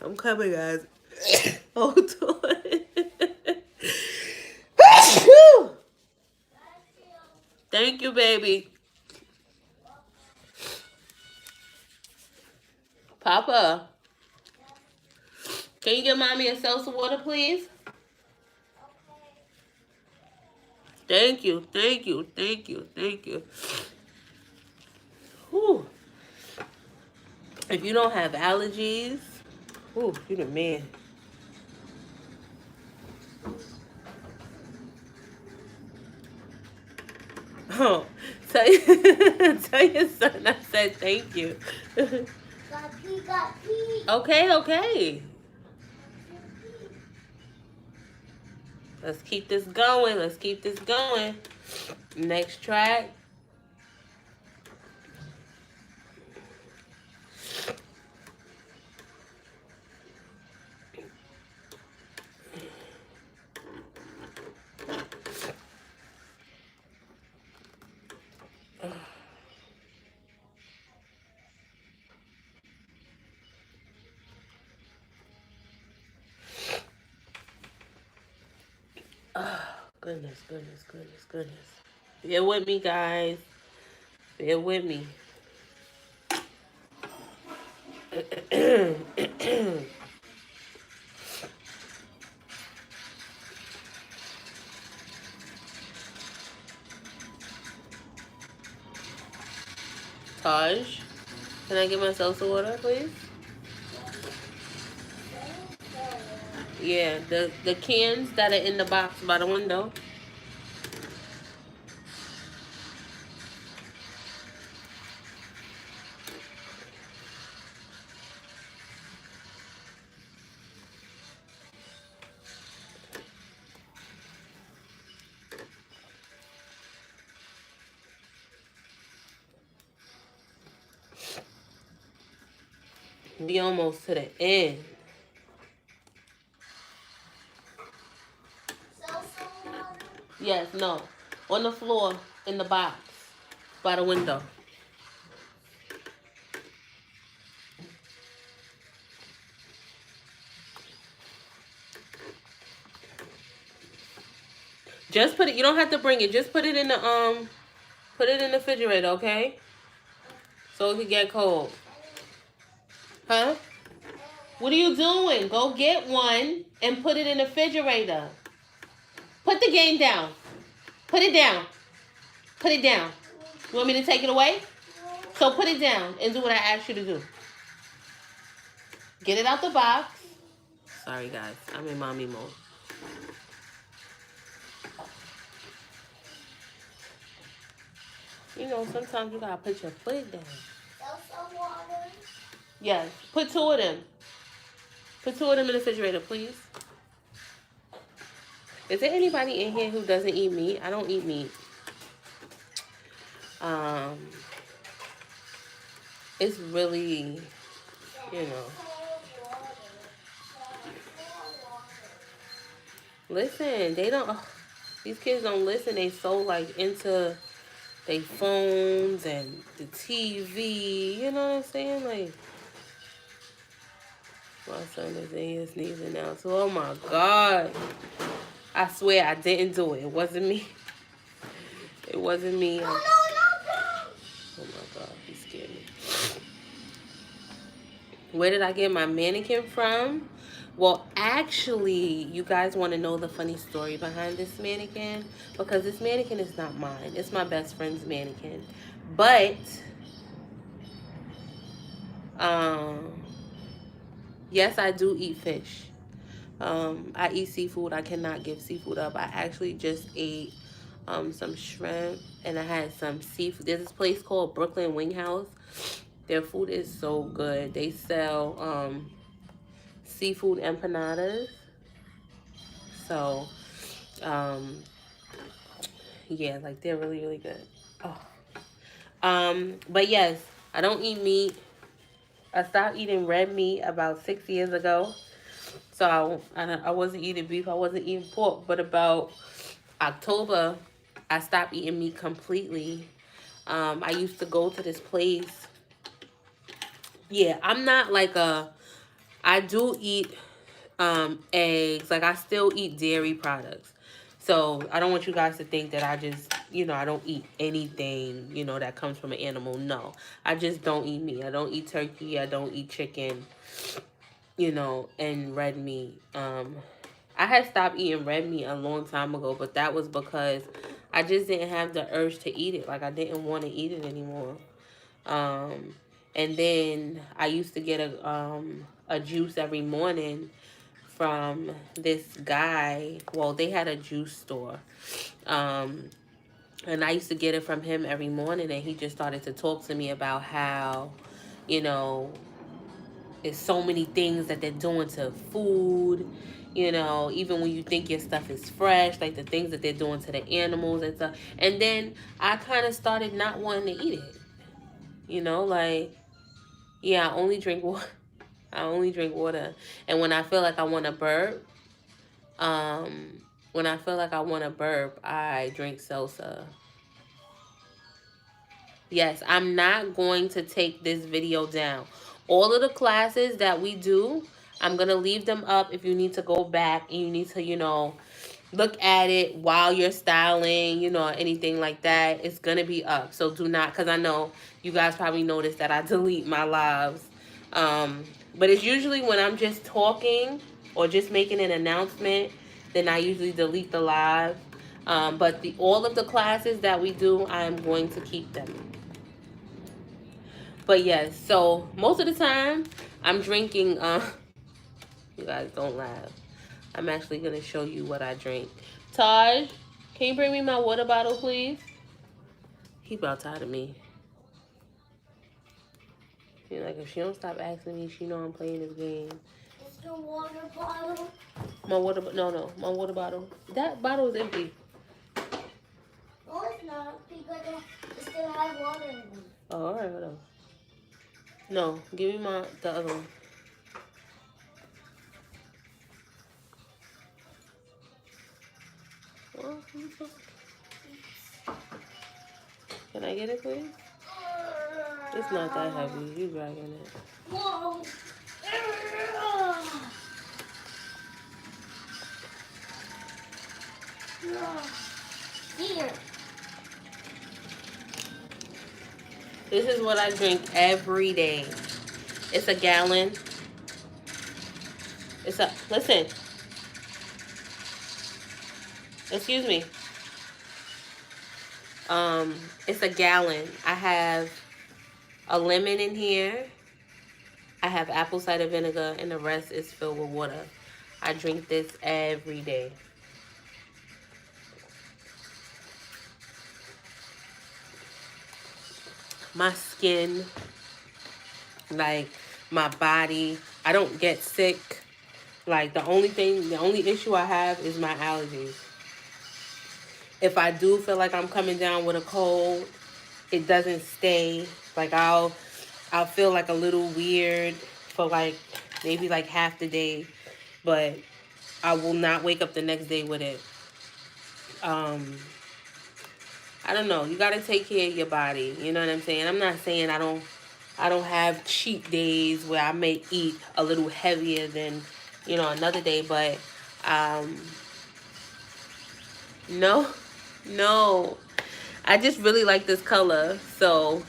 I'm coming, guys. Hold on. Thank you, baby. Papa, can you get mommy a seltzer water, please? Thank you, thank you, thank you, thank you. Whew. If you don't have allergies, whew, you the man. Oh, tell, tell your son I said thank you. Okay, okay. Let's keep this going. Let's keep this going. Next track. Oh, goodness, goodness, goodness, goodness. Bear with me, guys. Bear with me. Taj, can I get myself some water, please? Yeah, the cans that are in the box by the window. We almost to the end. Yes, no. On the floor, in the box, by the window. Just put it, you don't have to bring it. Just put it in the refrigerator, okay? So it can get cold. Huh? What are you doing? Go get one and put it in the refrigerator. Put the game down. Put it down. Put it down. You want me to take it away? So put it down and do what I asked you to do. Get it out the box. Sorry, guys. I'm in mommy mode. You know, sometimes you gotta put your foot down. Yes. Put two of them. Put two of them in the refrigerator, please. Is there anybody in here who doesn't eat meat? I don't eat meat. It's really, you know. Listen, they don't. These kids don't listen. They so like into their phones and the TV. You know what I'm saying? Like, my son is in here sneezing now. So, oh my God. I swear I didn't do it. It wasn't me. It wasn't me. Oh my God. He scared me. Where did I get my mannequin from? Well, actually, you guys want to know the funny story behind this mannequin? Because this mannequin is not mine. It's my best friend's mannequin. But, yes, I do eat fish. I eat seafood. I cannot give seafood up. I actually just ate some shrimp and I had some seafood. There's this place called Brooklyn Wing House. Their food is so good. They sell seafood empanadas. So, Yeah, like they're really, really good. Oh. But yes, I don't eat meat. I stopped eating red meat about 6 years ago. So I wasn't eating beef. I wasn't eating pork. But about October, I stopped eating meat completely. I used to go to this place. Yeah, I'm not like a... I do eat eggs. Like, I still eat dairy products. So I don't want you guys to think that I just, I don't eat anything, that comes from an animal. No, I just don't eat meat. I don't eat turkey. I don't eat chicken, and red meat. I had stopped eating red meat a long time ago, but that was because I just didn't have the urge to eat it. Like, I didn't want to eat it anymore. And then I used to get a juice every morning from this guy. Well, they had a juice store. And I used to get it from him every morning, and he just started to talk to me about how, you know, it's so many things that they're doing to food, even when you think your stuff is fresh, like the things that they're doing to the animals and stuff. And then I kind of started not wanting to eat it. Like, yeah, I only drink water. I only drink water. And when I feel like I want to burp, I drink salsa. Yes, I'm not going to take this video down. All of the classes that we do, I'm going to leave them up if you need to go back and you need to, look at it while you're styling, anything like that. It's going to be up. So do not, because I know you guys probably noticed that I delete my lives. But it's usually when I'm just talking or just making an announcement, then I usually delete the live. But all of the classes that we do, I'm going to keep them. But yes, so most of the time I'm drinking, you guys don't laugh. I'm actually going to show you what I drink. Taj, can you bring me my water bottle, please? He about tired of me. Like, if she don't stop asking me, she know I'm playing this game.
It's the water bottle.
My water, no, my water bottle. That bottle is empty.
No, it's not, because it still has water in it.
Oh, all right, hold on. No, give me the other one. Can I get it, please? It's not that heavy. You dragging it.
Whoa. Here.
This is what I drink every day. It's a gallon. Listen. Excuse me. It's a gallon. I have a lemon in here. I have apple cider vinegar, and the rest is filled with water. I drink this every day. My skin, like my body, I don't get sick. Like, the only issue I have is my allergies. If I do feel like I'm coming down with a cold, it doesn't stay. Like, I'll feel like a little weird for like maybe like half the day, but I will not wake up the next day with it. I don't know. You got to take care of your body. You know what I'm saying? I'm not saying I don't have cheat days where I may eat a little heavier than, another day, but no. I just really like this color. So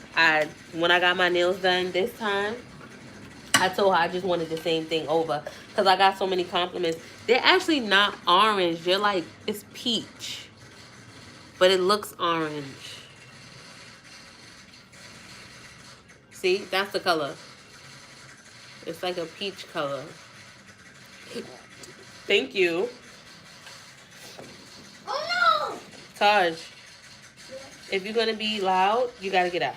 when I got my nails done this time, I told her I just wanted the same thing over because I got so many compliments. They're actually not orange. They're like, it's peach, but it looks orange. See, that's the color. It's like a peach color. Thank you.
Oh no!
Taj, if you're gonna be loud, you gotta get out.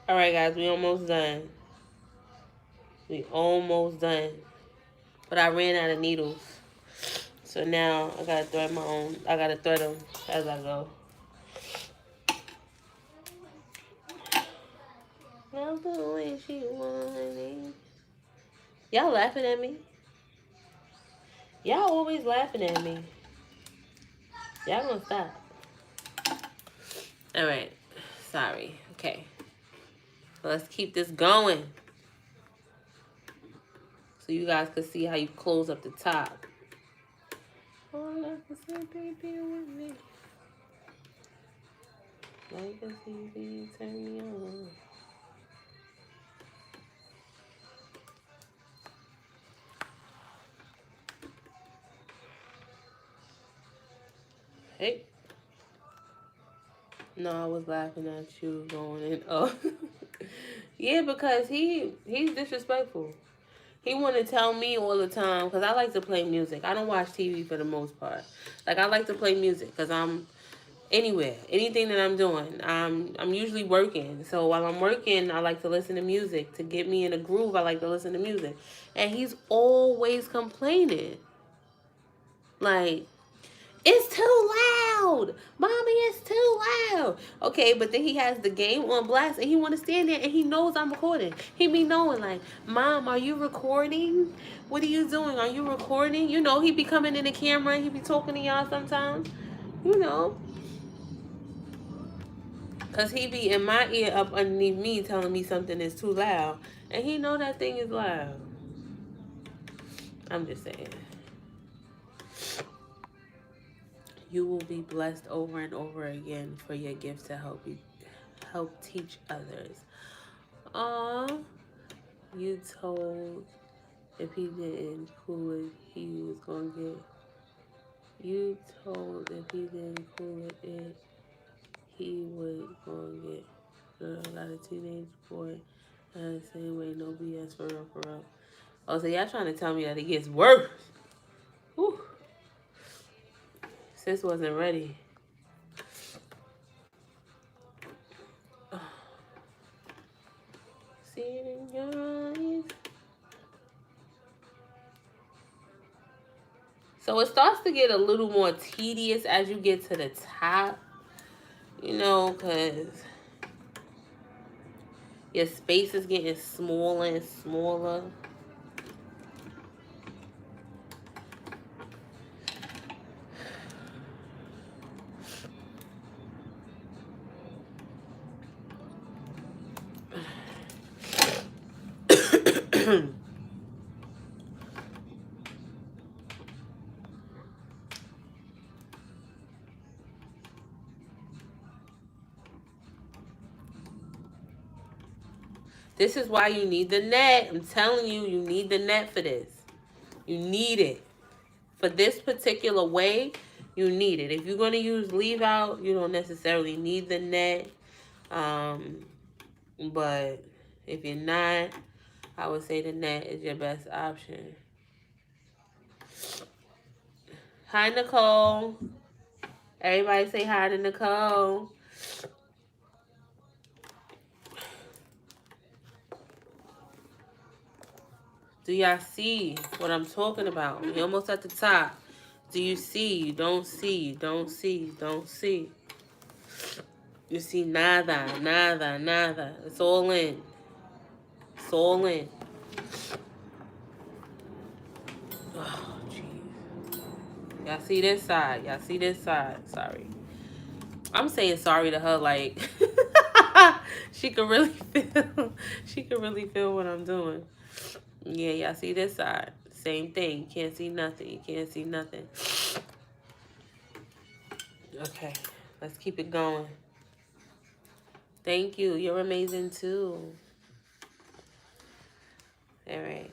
All right, guys, we almost done. but I ran out of needles. So now I gotta thread my own. I gotta thread them as I go. Love the way she wanted. Y'all laughing at me? Y'all always laughing at me. Y'all gonna stop. Alright. Sorry. Okay. So let's keep this going. So you guys can see how you close up the top. All I can say, baby, with me. Like a TV, turn me on. Hey. No, I was laughing at you going in. Oh. Yeah, because he's disrespectful. He want to tell me all the time, because I like to play music. I don't watch TV for the most part. Like, I like to play music because I'm anywhere. Anything that I'm doing. I'm usually working. So while I'm working, I like to listen to music. To get me in a groove, I like to listen to music. And he's always complaining. Like, it's too loud. Mommy, it's too loud. Okay, but then he has the game on blast and he want to stand there and he knows I'm recording. He be knowing like, Mom, are you recording? What are you doing? Are you recording? You know, he be coming in the camera and he be talking to y'all sometimes. You know. Because he be in my ear up underneath me telling me something is too loud. And he know that thing is loud. I'm just saying. You will be blessed over and over again for your gifts to help teach others. Aw, you told if he didn't cool it, he was gonna get. You told if he didn't cool it, he was gonna get. Girl, got a teenage boy, and the same way, no BS for real, for real. Oh, so y'all trying to tell me that it gets worse? Whew. Sis wasn't ready. See it in your eyes. So it starts to get a little more tedious as you get to the top, you know, because your space is getting smaller and smaller. This is why you need the net. I'm telling you, you need the net for this. You need it. For this particular way, you need it. If you're going to use leave out, you don't necessarily need the net. But if you're not, I would say the net is your best option. Hi, Nicole. Everybody say hi to Nicole. Do y'all see what I'm talking about? We're almost at the top. Do you see? You don't see. You don't see. You don't see. You see nada, nada, nada. It's all in. It's all in. Oh, jeez. Y'all see this side. Y'all see this side. Sorry. I'm saying sorry to her like she could really feel what I'm doing. Yeah, y'all see this side. Same thing. You can't see nothing. You can't see nothing. Okay. Let's keep it going. Thank you. You're amazing too. All right.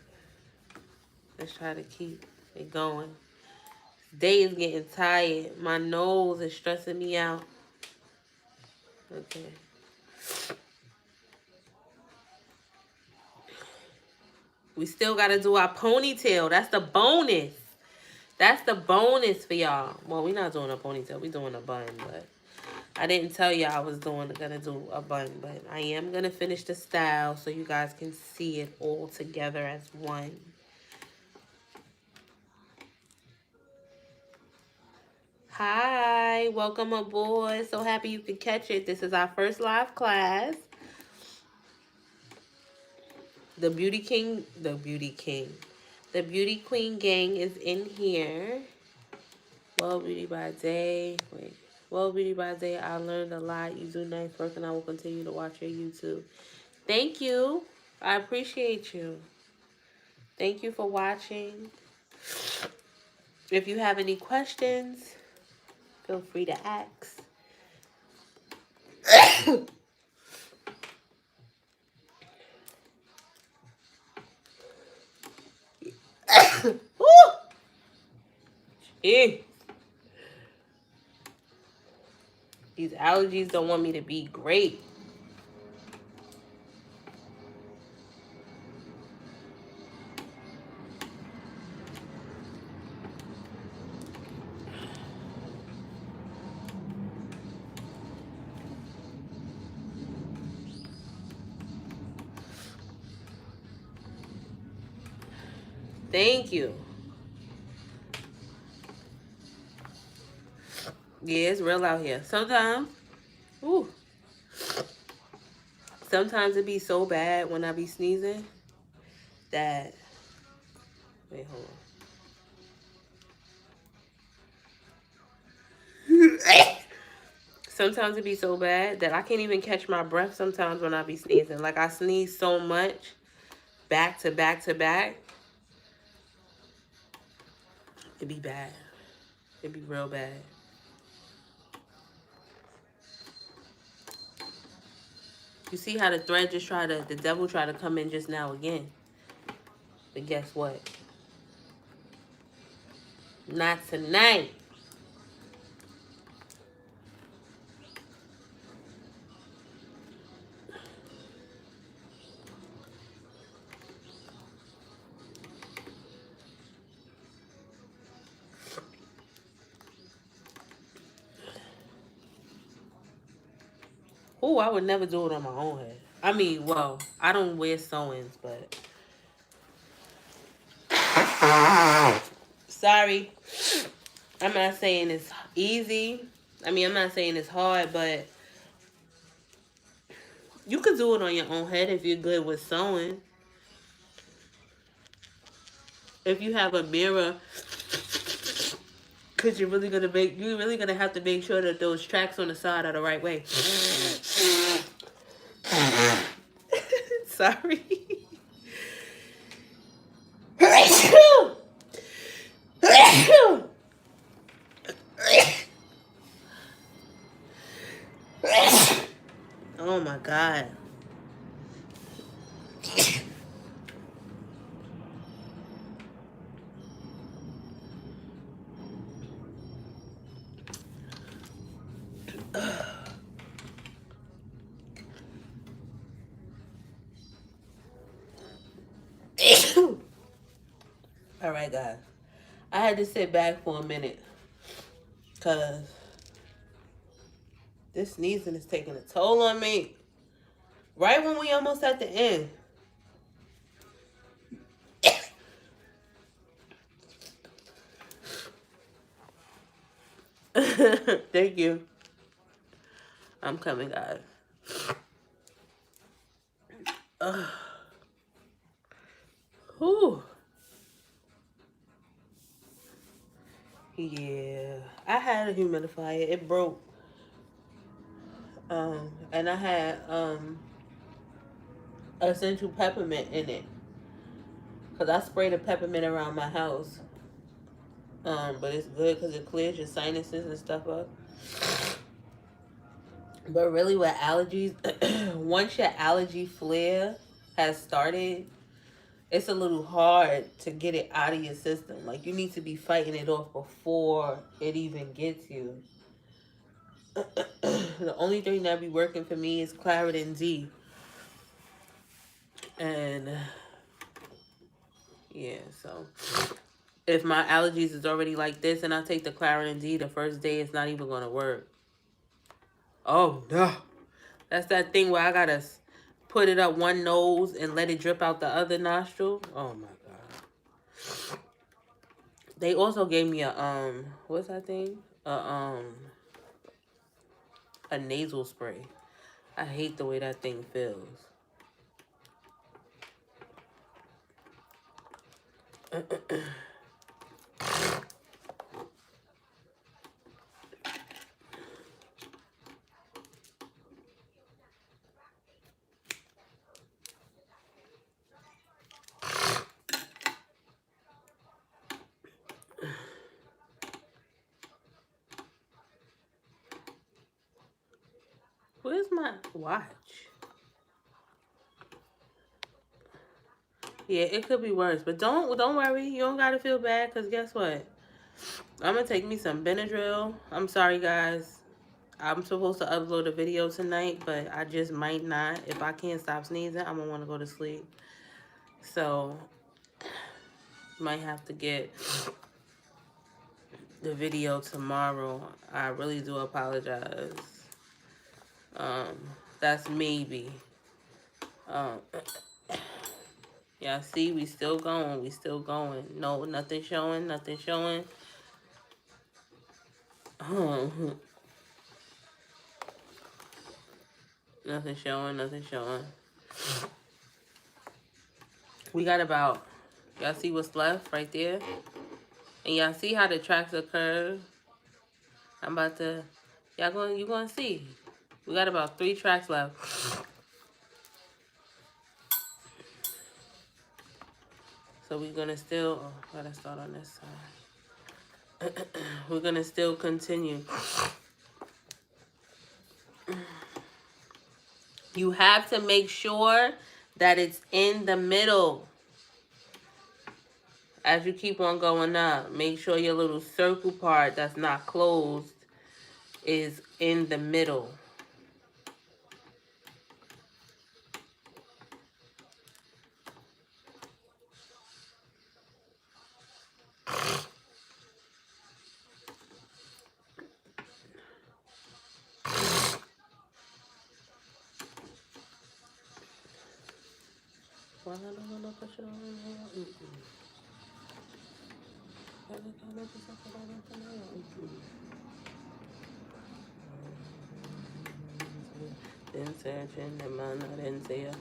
Let's try to keep it going. Day is getting tired. My nose is stressing me out. Okay. We still got to do our ponytail. That's the bonus. That's the bonus for y'all. Well, we're not doing a ponytail. We're doing a bun, but I didn't tell y'all I was gonna do a bun, but I am gonna finish the style so you guys can see it all together as one. Hi, welcome aboard. So happy you could catch it. This is our first live class. The Beauty King, the Beauty Queen gang is in here. Well, Beauty by Day. Wait. Well, Beauty by Day, I learned a lot. You do nice work, and I will continue to watch your YouTube. Thank you. I appreciate you. Thank you for watching. If you have any questions, feel free to ask. Eh. These allergies don't want me to be great. Thank you. Yeah, it's real out here. Sometimes it be so bad when I be sneezing that... Wait, hold on. Sometimes it be so bad that I can't even catch my breath sometimes when I be sneezing. Like, I sneeze so much, back to back to back. It be bad. It be real bad. You see how the thread just the devil tried to come in just now again. But guess what? Not tonight. Oh, I would never do it on my own head. I mean, well, I don't wear sewings, but... Sorry. I'm not saying it's easy. I mean, I'm not saying it's hard, but... You could do it on your own head if you're good with sewing. If you have a mirror... Because you're really gonna have to make sure that those tracks on the side are the right way. Sorry. Oh my God. All right, guys. I had to sit back for a minute because this sneezing is taking a toll on me. Right when we almost at the end. Thank you. I'm coming, guys. Whew. Yeah, I had a humidifier. It broke. And I had essential peppermint in it. Cause I sprayed a peppermint around my house. But it's good because it clears your sinuses and stuff up. But really with allergies, once your allergy flare has started, it's a little hard to get it out of your system. Like, you need to be fighting it off before it even gets you. The only thing that be working for me is Claritin D. And yeah, so if my allergies is already like this and I take the Claritin D, the first day it's not even going to work. Oh, no. That's that thing where I got to put it up one nose and let it drip out the other nostril. Oh, my God. They also gave me a, what's that thing? a a nasal spray. I hate the way that thing feels. Where's my watch? Yeah, it could be worse, but don't worry. You don't gotta feel bad, cause guess what? I'm gonna take me some Benadryl. I'm sorry, guys. I'm supposed to upload a video tonight, but I just might not. If I can't stop sneezing, I'm gonna want to go to sleep. So, might have to get the video tomorrow. I really do apologize. Um, that's maybe. Um, yeah, see, we still going. We still going. No, nothing showing. Nothing showing. Nothing showing. Nothing showing. We got about. Y'all see what's left right there? And y'all see how the tracks occur? I'm about to. You gonna see. We got about 3 tracks left. So we're gonna still. Oh, gotta start on this side. We're gonna still continue. You have to make sure that it's in the middle. As you keep on going up, make sure your little circle part that's not closed is in the middle. Insertion, the man not in there.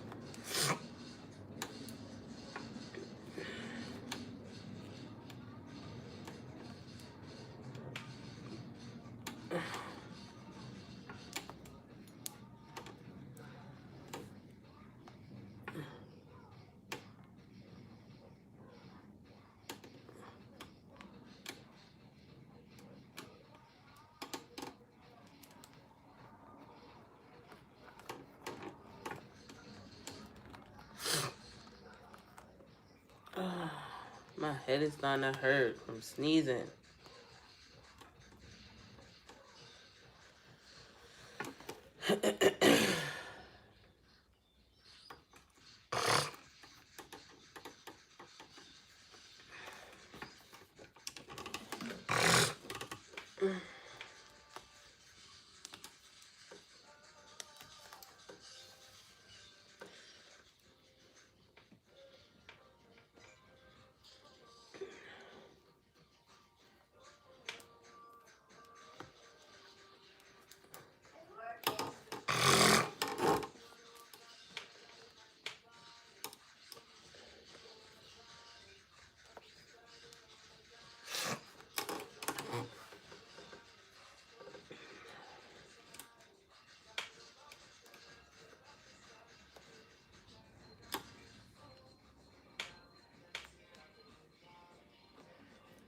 My head is starting to hurt from sneezing.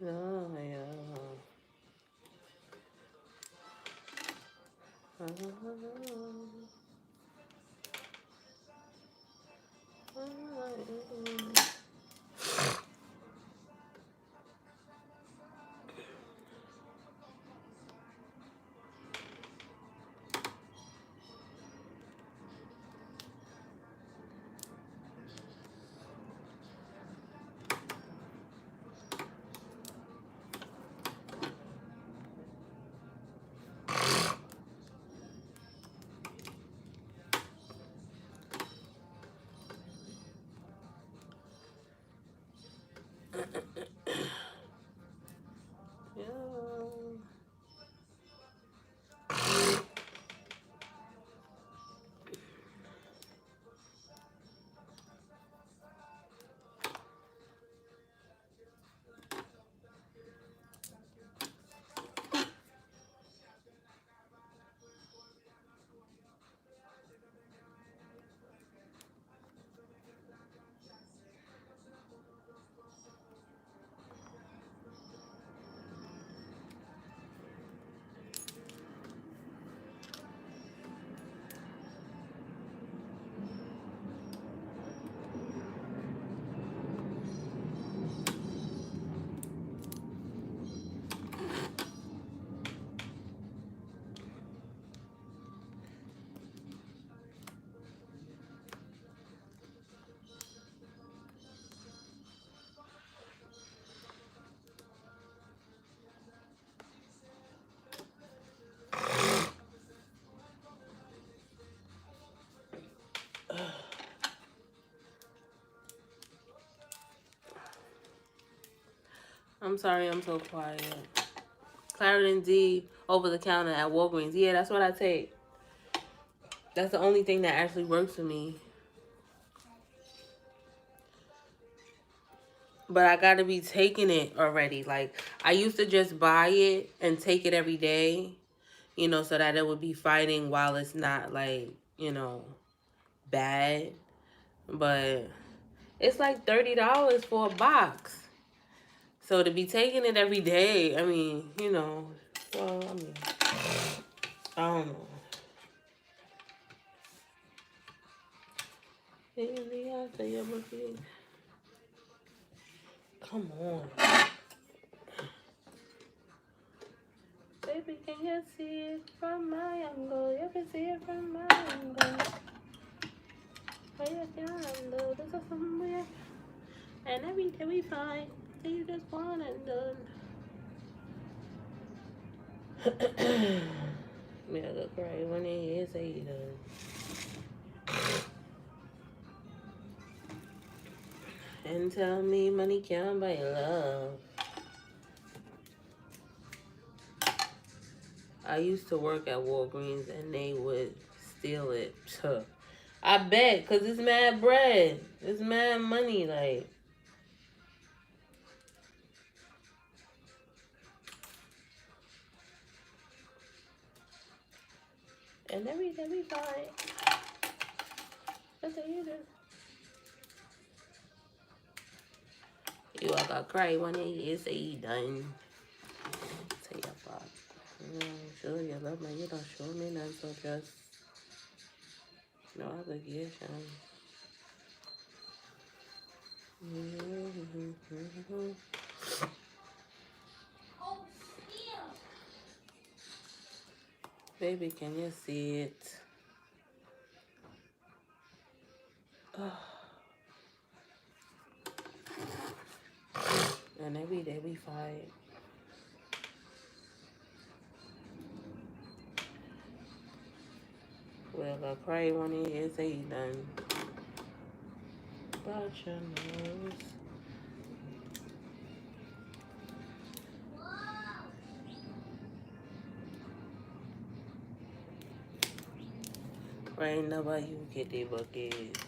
Oh, yeah. I'm sorry I'm so quiet. Claritin D over the counter at Walgreens. Yeah, that's what I take. That's the only thing that actually works for me. But I gotta be taking it already. Like, I used to just buy it and take it every day, you know, so that it would be fighting while it's not, like, you know, bad. But it's like $30 for a box. So to be taking it every day, I mean, you know, well, I mean, I don't know. Come on. Baby, can you see it from my angle? You can see it from my angle. This is somewhere. And every day we find that you just want and done. Me I go cry when they hear say you done. And tell me money can't buy love. I used to work at Walgreens and they would steal it. I bet, cause it's mad bread. It's mad money, like. And every day we find. That's what you do. You all got cry when they hear say you done. Say your pop. Sure you love me, you don't show me none, so just no obligation. Baby, can you see it? And every day we fight. Well, I cry when he hear say you done. About your nose. Right now, about you get the buckets.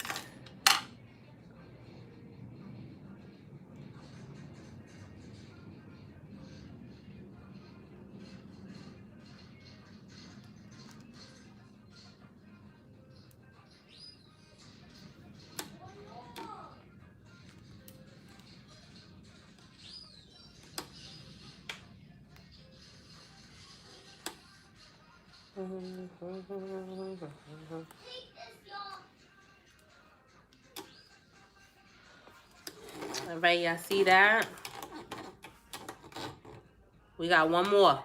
All right, y'all see that? We got one more.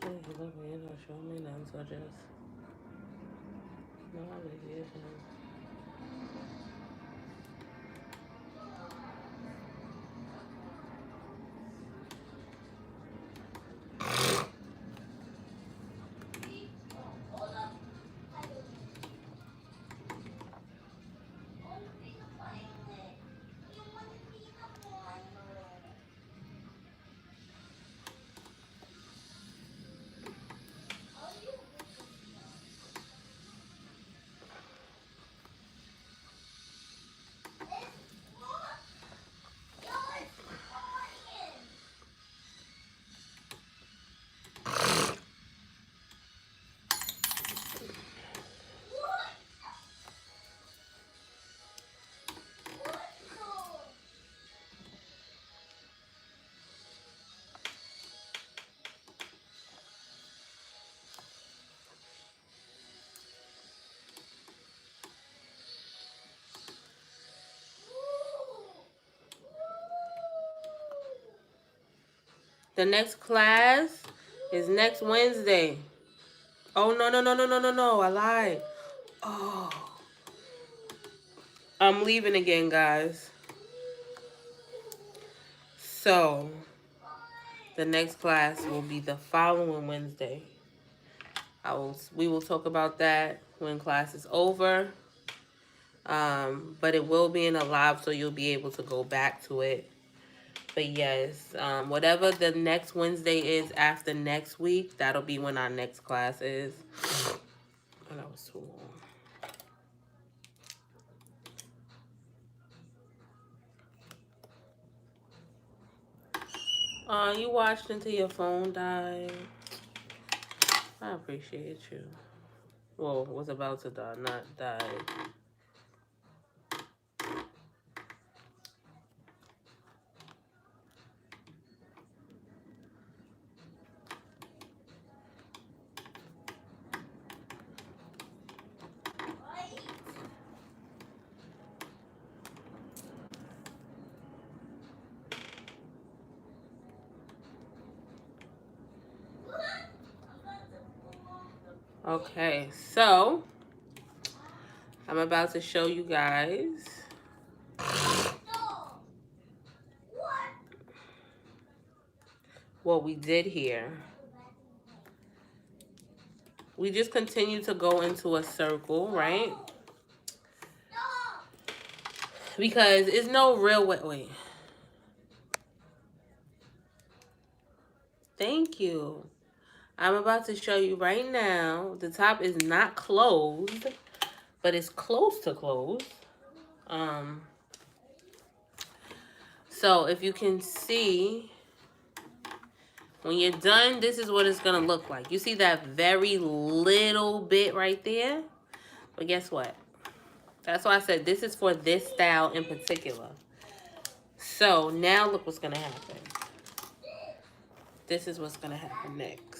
You don't show me none, so just no obligation. The next class is next Wednesday. Oh, no, no, no, no, no, no, no. I lied. Oh. I'm leaving again, guys. So, the next class will be the following Wednesday. We will talk about that when class is over. But it will be in a live, so you'll be able to go back to it. But yes, whatever the next Wednesday is after next week, that'll be when our next class is. Oh, that was too long. You watched until your phone died. I appreciate you. Well, was about to die, not died. Okay, so I'm about to show you guys what we did here. We just continue to go into a circle, right? Because it's no real way. Wait. Thank you. I'm about to show you right now. The top is not closed, but it's close to closed. So if you can see, when you're done, this is what it's gonna look like. You see that very little bit right there? But guess what? That's why I said this is for this style in particular. So now look what's gonna happen. This is what's gonna happen next.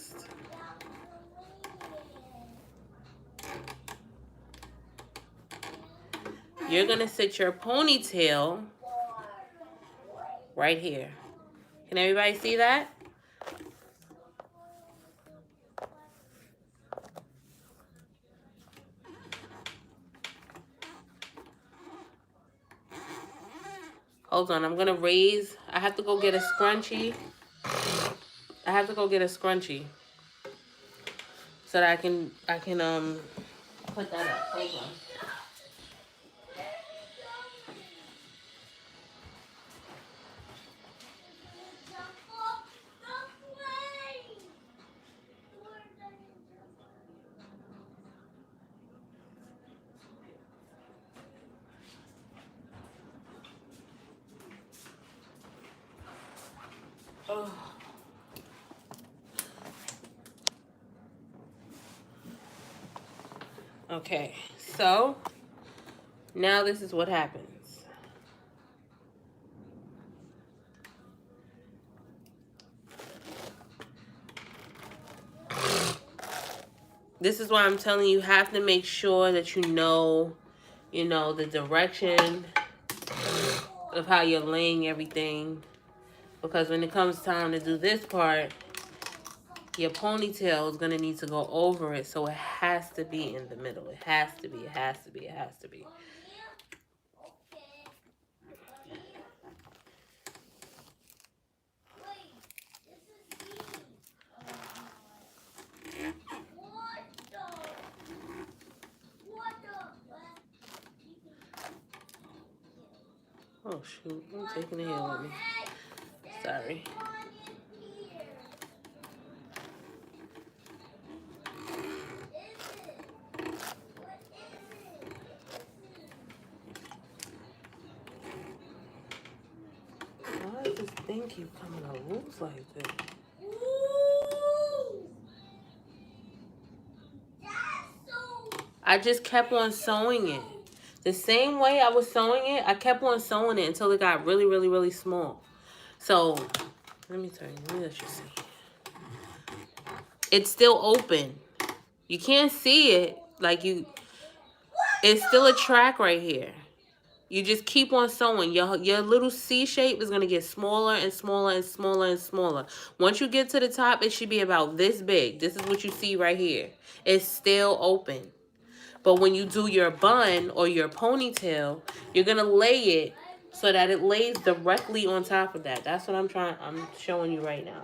You're gonna sit your ponytail right here. Can everybody see that? Hold on, I'm gonna raise. I have to go get a scrunchie. So that I can put that up. Hold on. Oh. Okay, so now this is what happens. This is why I'm telling you, have to make sure that you know the direction of how you're laying everything. Because when it comes time to do this part, your ponytail is going to need to go over it. So it has to be in the middle. It has to be. It has to be. It has to be. Oh, shoot. I'm taking it here with me. Sorry. Why does this thing keep coming out loose like this? I just kept on sewing it. The same way I was sewing it, I kept on sewing it until it got really, really, really small. So, let me let you see. It's still open. You can't see it. It's still a track right here. You just keep on sewing. Your little C shape is going to get smaller and smaller and smaller and smaller. Once you get to the top, it should be about this big. This is what you see right here. It's still open. But when you do your bun or your ponytail, you're going to lay it so that it lays directly on top of that. That's what I'm showing you right now.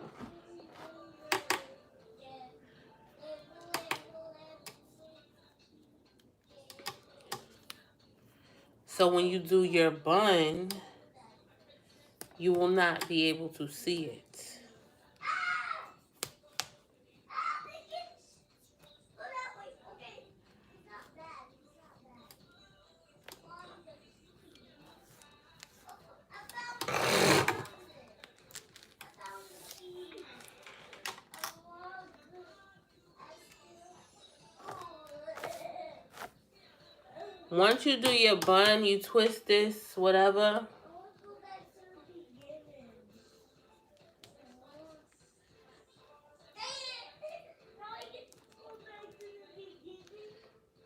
So when you do your bun, you will not be able to see it. Once you do your bun, you twist this, whatever.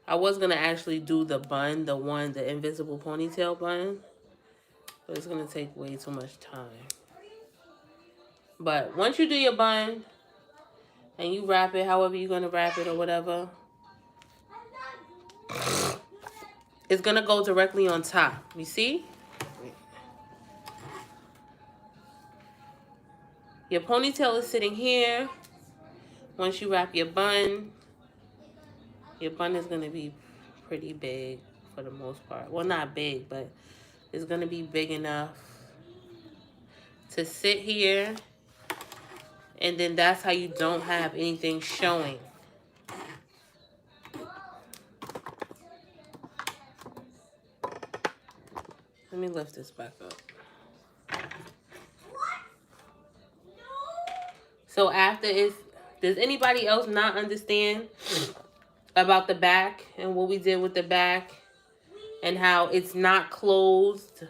I was going to actually do the bun, the invisible ponytail bun. But it's going to take way too much time. But once you do your bun, and you wrap it however you're going to wrap it or whatever, it's going to go directly on top. You see? Your ponytail is sitting here. Once you wrap your bun is going to be pretty big for the most part. Well, not big, but it's going to be big enough to sit here. And then that's how you don't have anything showing. Let me lift this back up. So after does anybody else not understand about the back and what we did with the back and how it's not closed?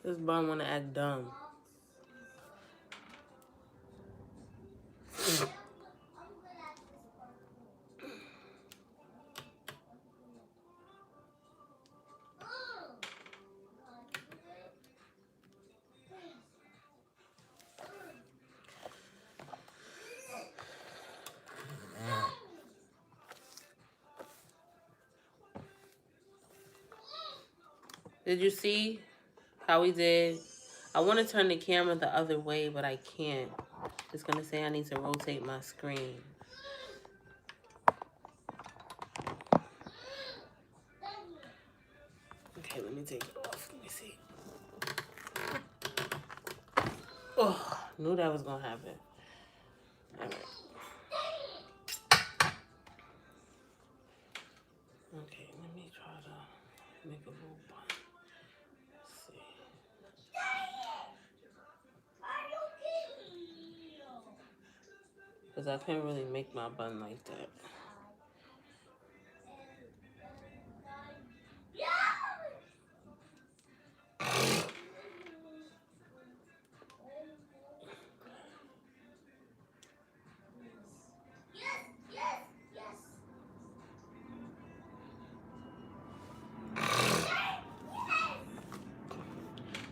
This bun wanna act dumb. Did you see how we did? I want to turn the camera the other way, but I can't. It's going to say I need to rotate my screen. Okay, let me take it off. Let me see. Oh, knew that was going to happen. All right. Okay, let me try to make a little bun. Let's see. Because I can't really make my bun like that.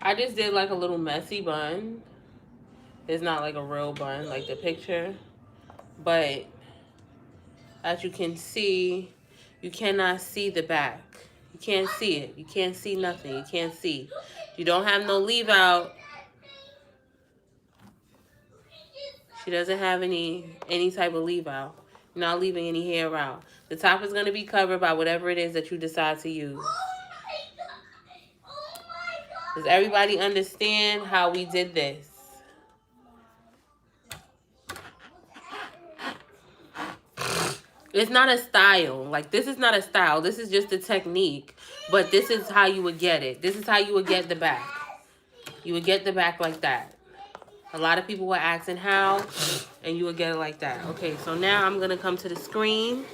I just did like a little messy bun. It's not like a real bun like the picture. But as you can see, you cannot see the back. You can't see it. You can't see nothing. You can't see. You don't have no leave out. She doesn't have any type of leave out. You're not leaving any hair out. The top is going to be covered by whatever it is that you decide to use. Does everybody understand how we did this? It's not a style. Like, this is not a style. This is just a technique. But this is how you would get it. This is how you would get the back. You would get the back like that. A lot of people were asking how, and you would get it like that. Okay, so now I'm going to come to the screen.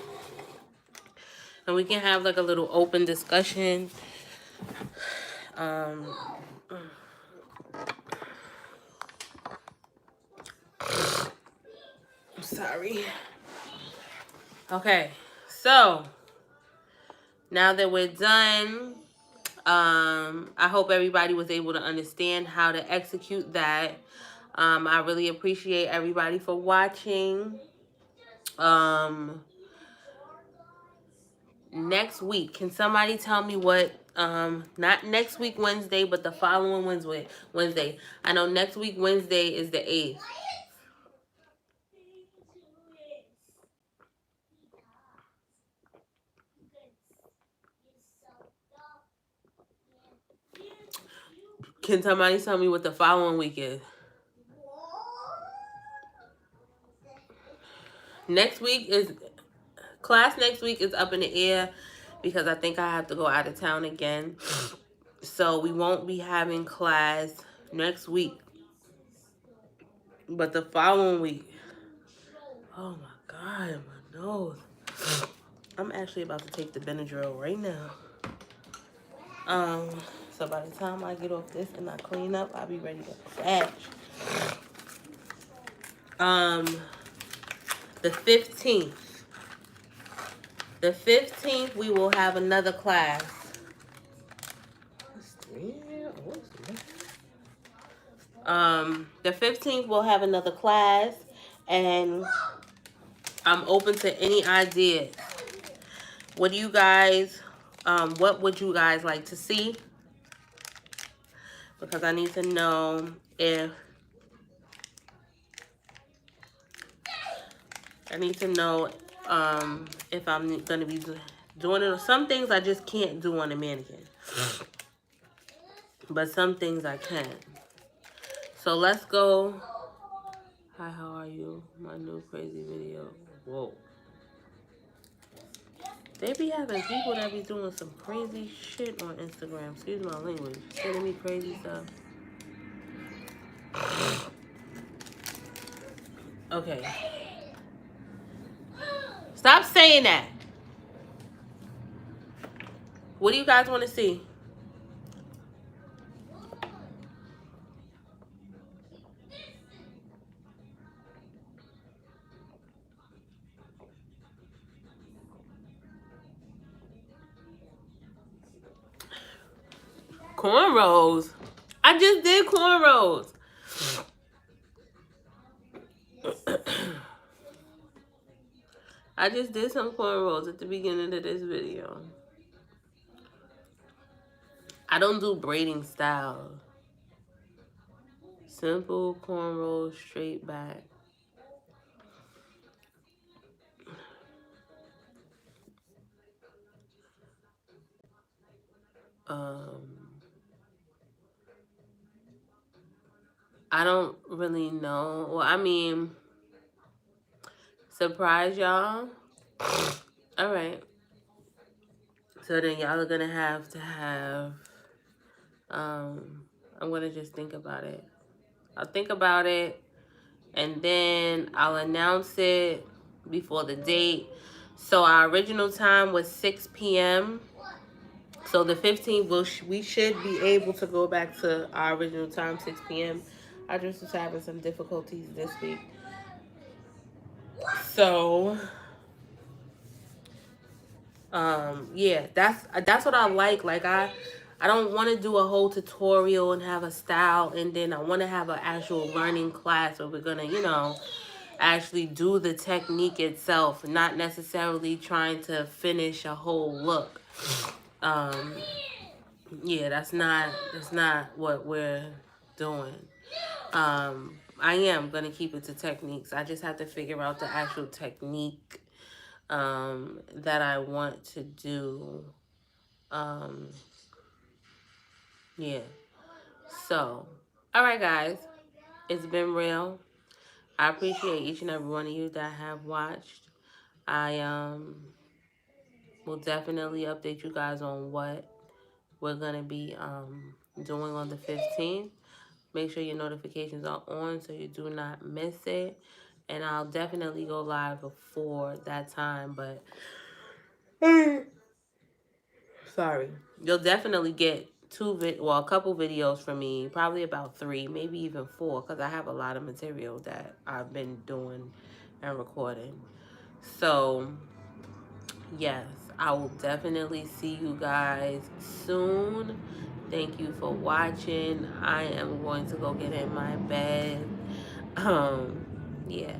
And we can have like a little open discussion. I'm sorry. Okay, so now that we're done, I hope everybody was able to understand how to execute that. I really appreciate everybody for watching. Next week, can somebody tell me what, not next week Wednesday, but the following Wednesday. I know next week Wednesday is the 8th. Can somebody tell me what the following week is? Next week is, class next week is up in the air because I think I have to go out of town again. So we won't be having class next week. But the following week, oh my God, my nose. I'm actually about to take the Benadryl right now. So by the time I get off this and I clean up, I'll be ready to batch. The 15th. The 15th, we will have another class. The 15th, we'll have another class, and I'm open to any ideas. What do you guys, what would you guys like to see? Because I need to know if, if I'm going to be doing it. Some things I just can't do on a mannequin. But some things I can. So let's go. Hi, how are you? My new crazy video. Whoa. They be having people that be doing some crazy shit on Instagram. Excuse my language. Sending me crazy stuff. Okay. Stop saying that. What do you guys want to see? Cornrows. I just did cornrows. I just did some cornrows at the beginning of this video. I don't do braiding style. Simple cornrows, straight back. I don't really know. Well, I mean, surprise y'all. All right. So then y'all are gonna have to have, I'm gonna just think about it. I'll think about it, and then I'll announce it before the date. So our original time was 6 p.m. So the 15th, we should be able to go back to our original time, 6 p.m. I just was having some difficulties this week. So, yeah, that's what I like. Like, I don't want to do a whole tutorial and have a style, and then I want to have an actual learning class where we're gonna, you know, actually do the technique itself, not necessarily trying to finish a whole look. Yeah, that's not what we're doing. I am gonna keep it to techniques. I just have to figure out the actual technique that I want to do. Yeah. So, all right, guys, it's been real. I appreciate each and every one of you that have watched. I will definitely update you guys on what we're gonna be doing on the 15th. Make sure your notifications are on so you do not miss it. And I'll definitely go live before that time, but sorry. You'll definitely get a couple videos from me, probably about 3, maybe even 4, because I have a lot of material that I've been doing and recording. So, yes, I will definitely see you guys soon. Thank you for watching. I am going to go get in my bed. Yeah.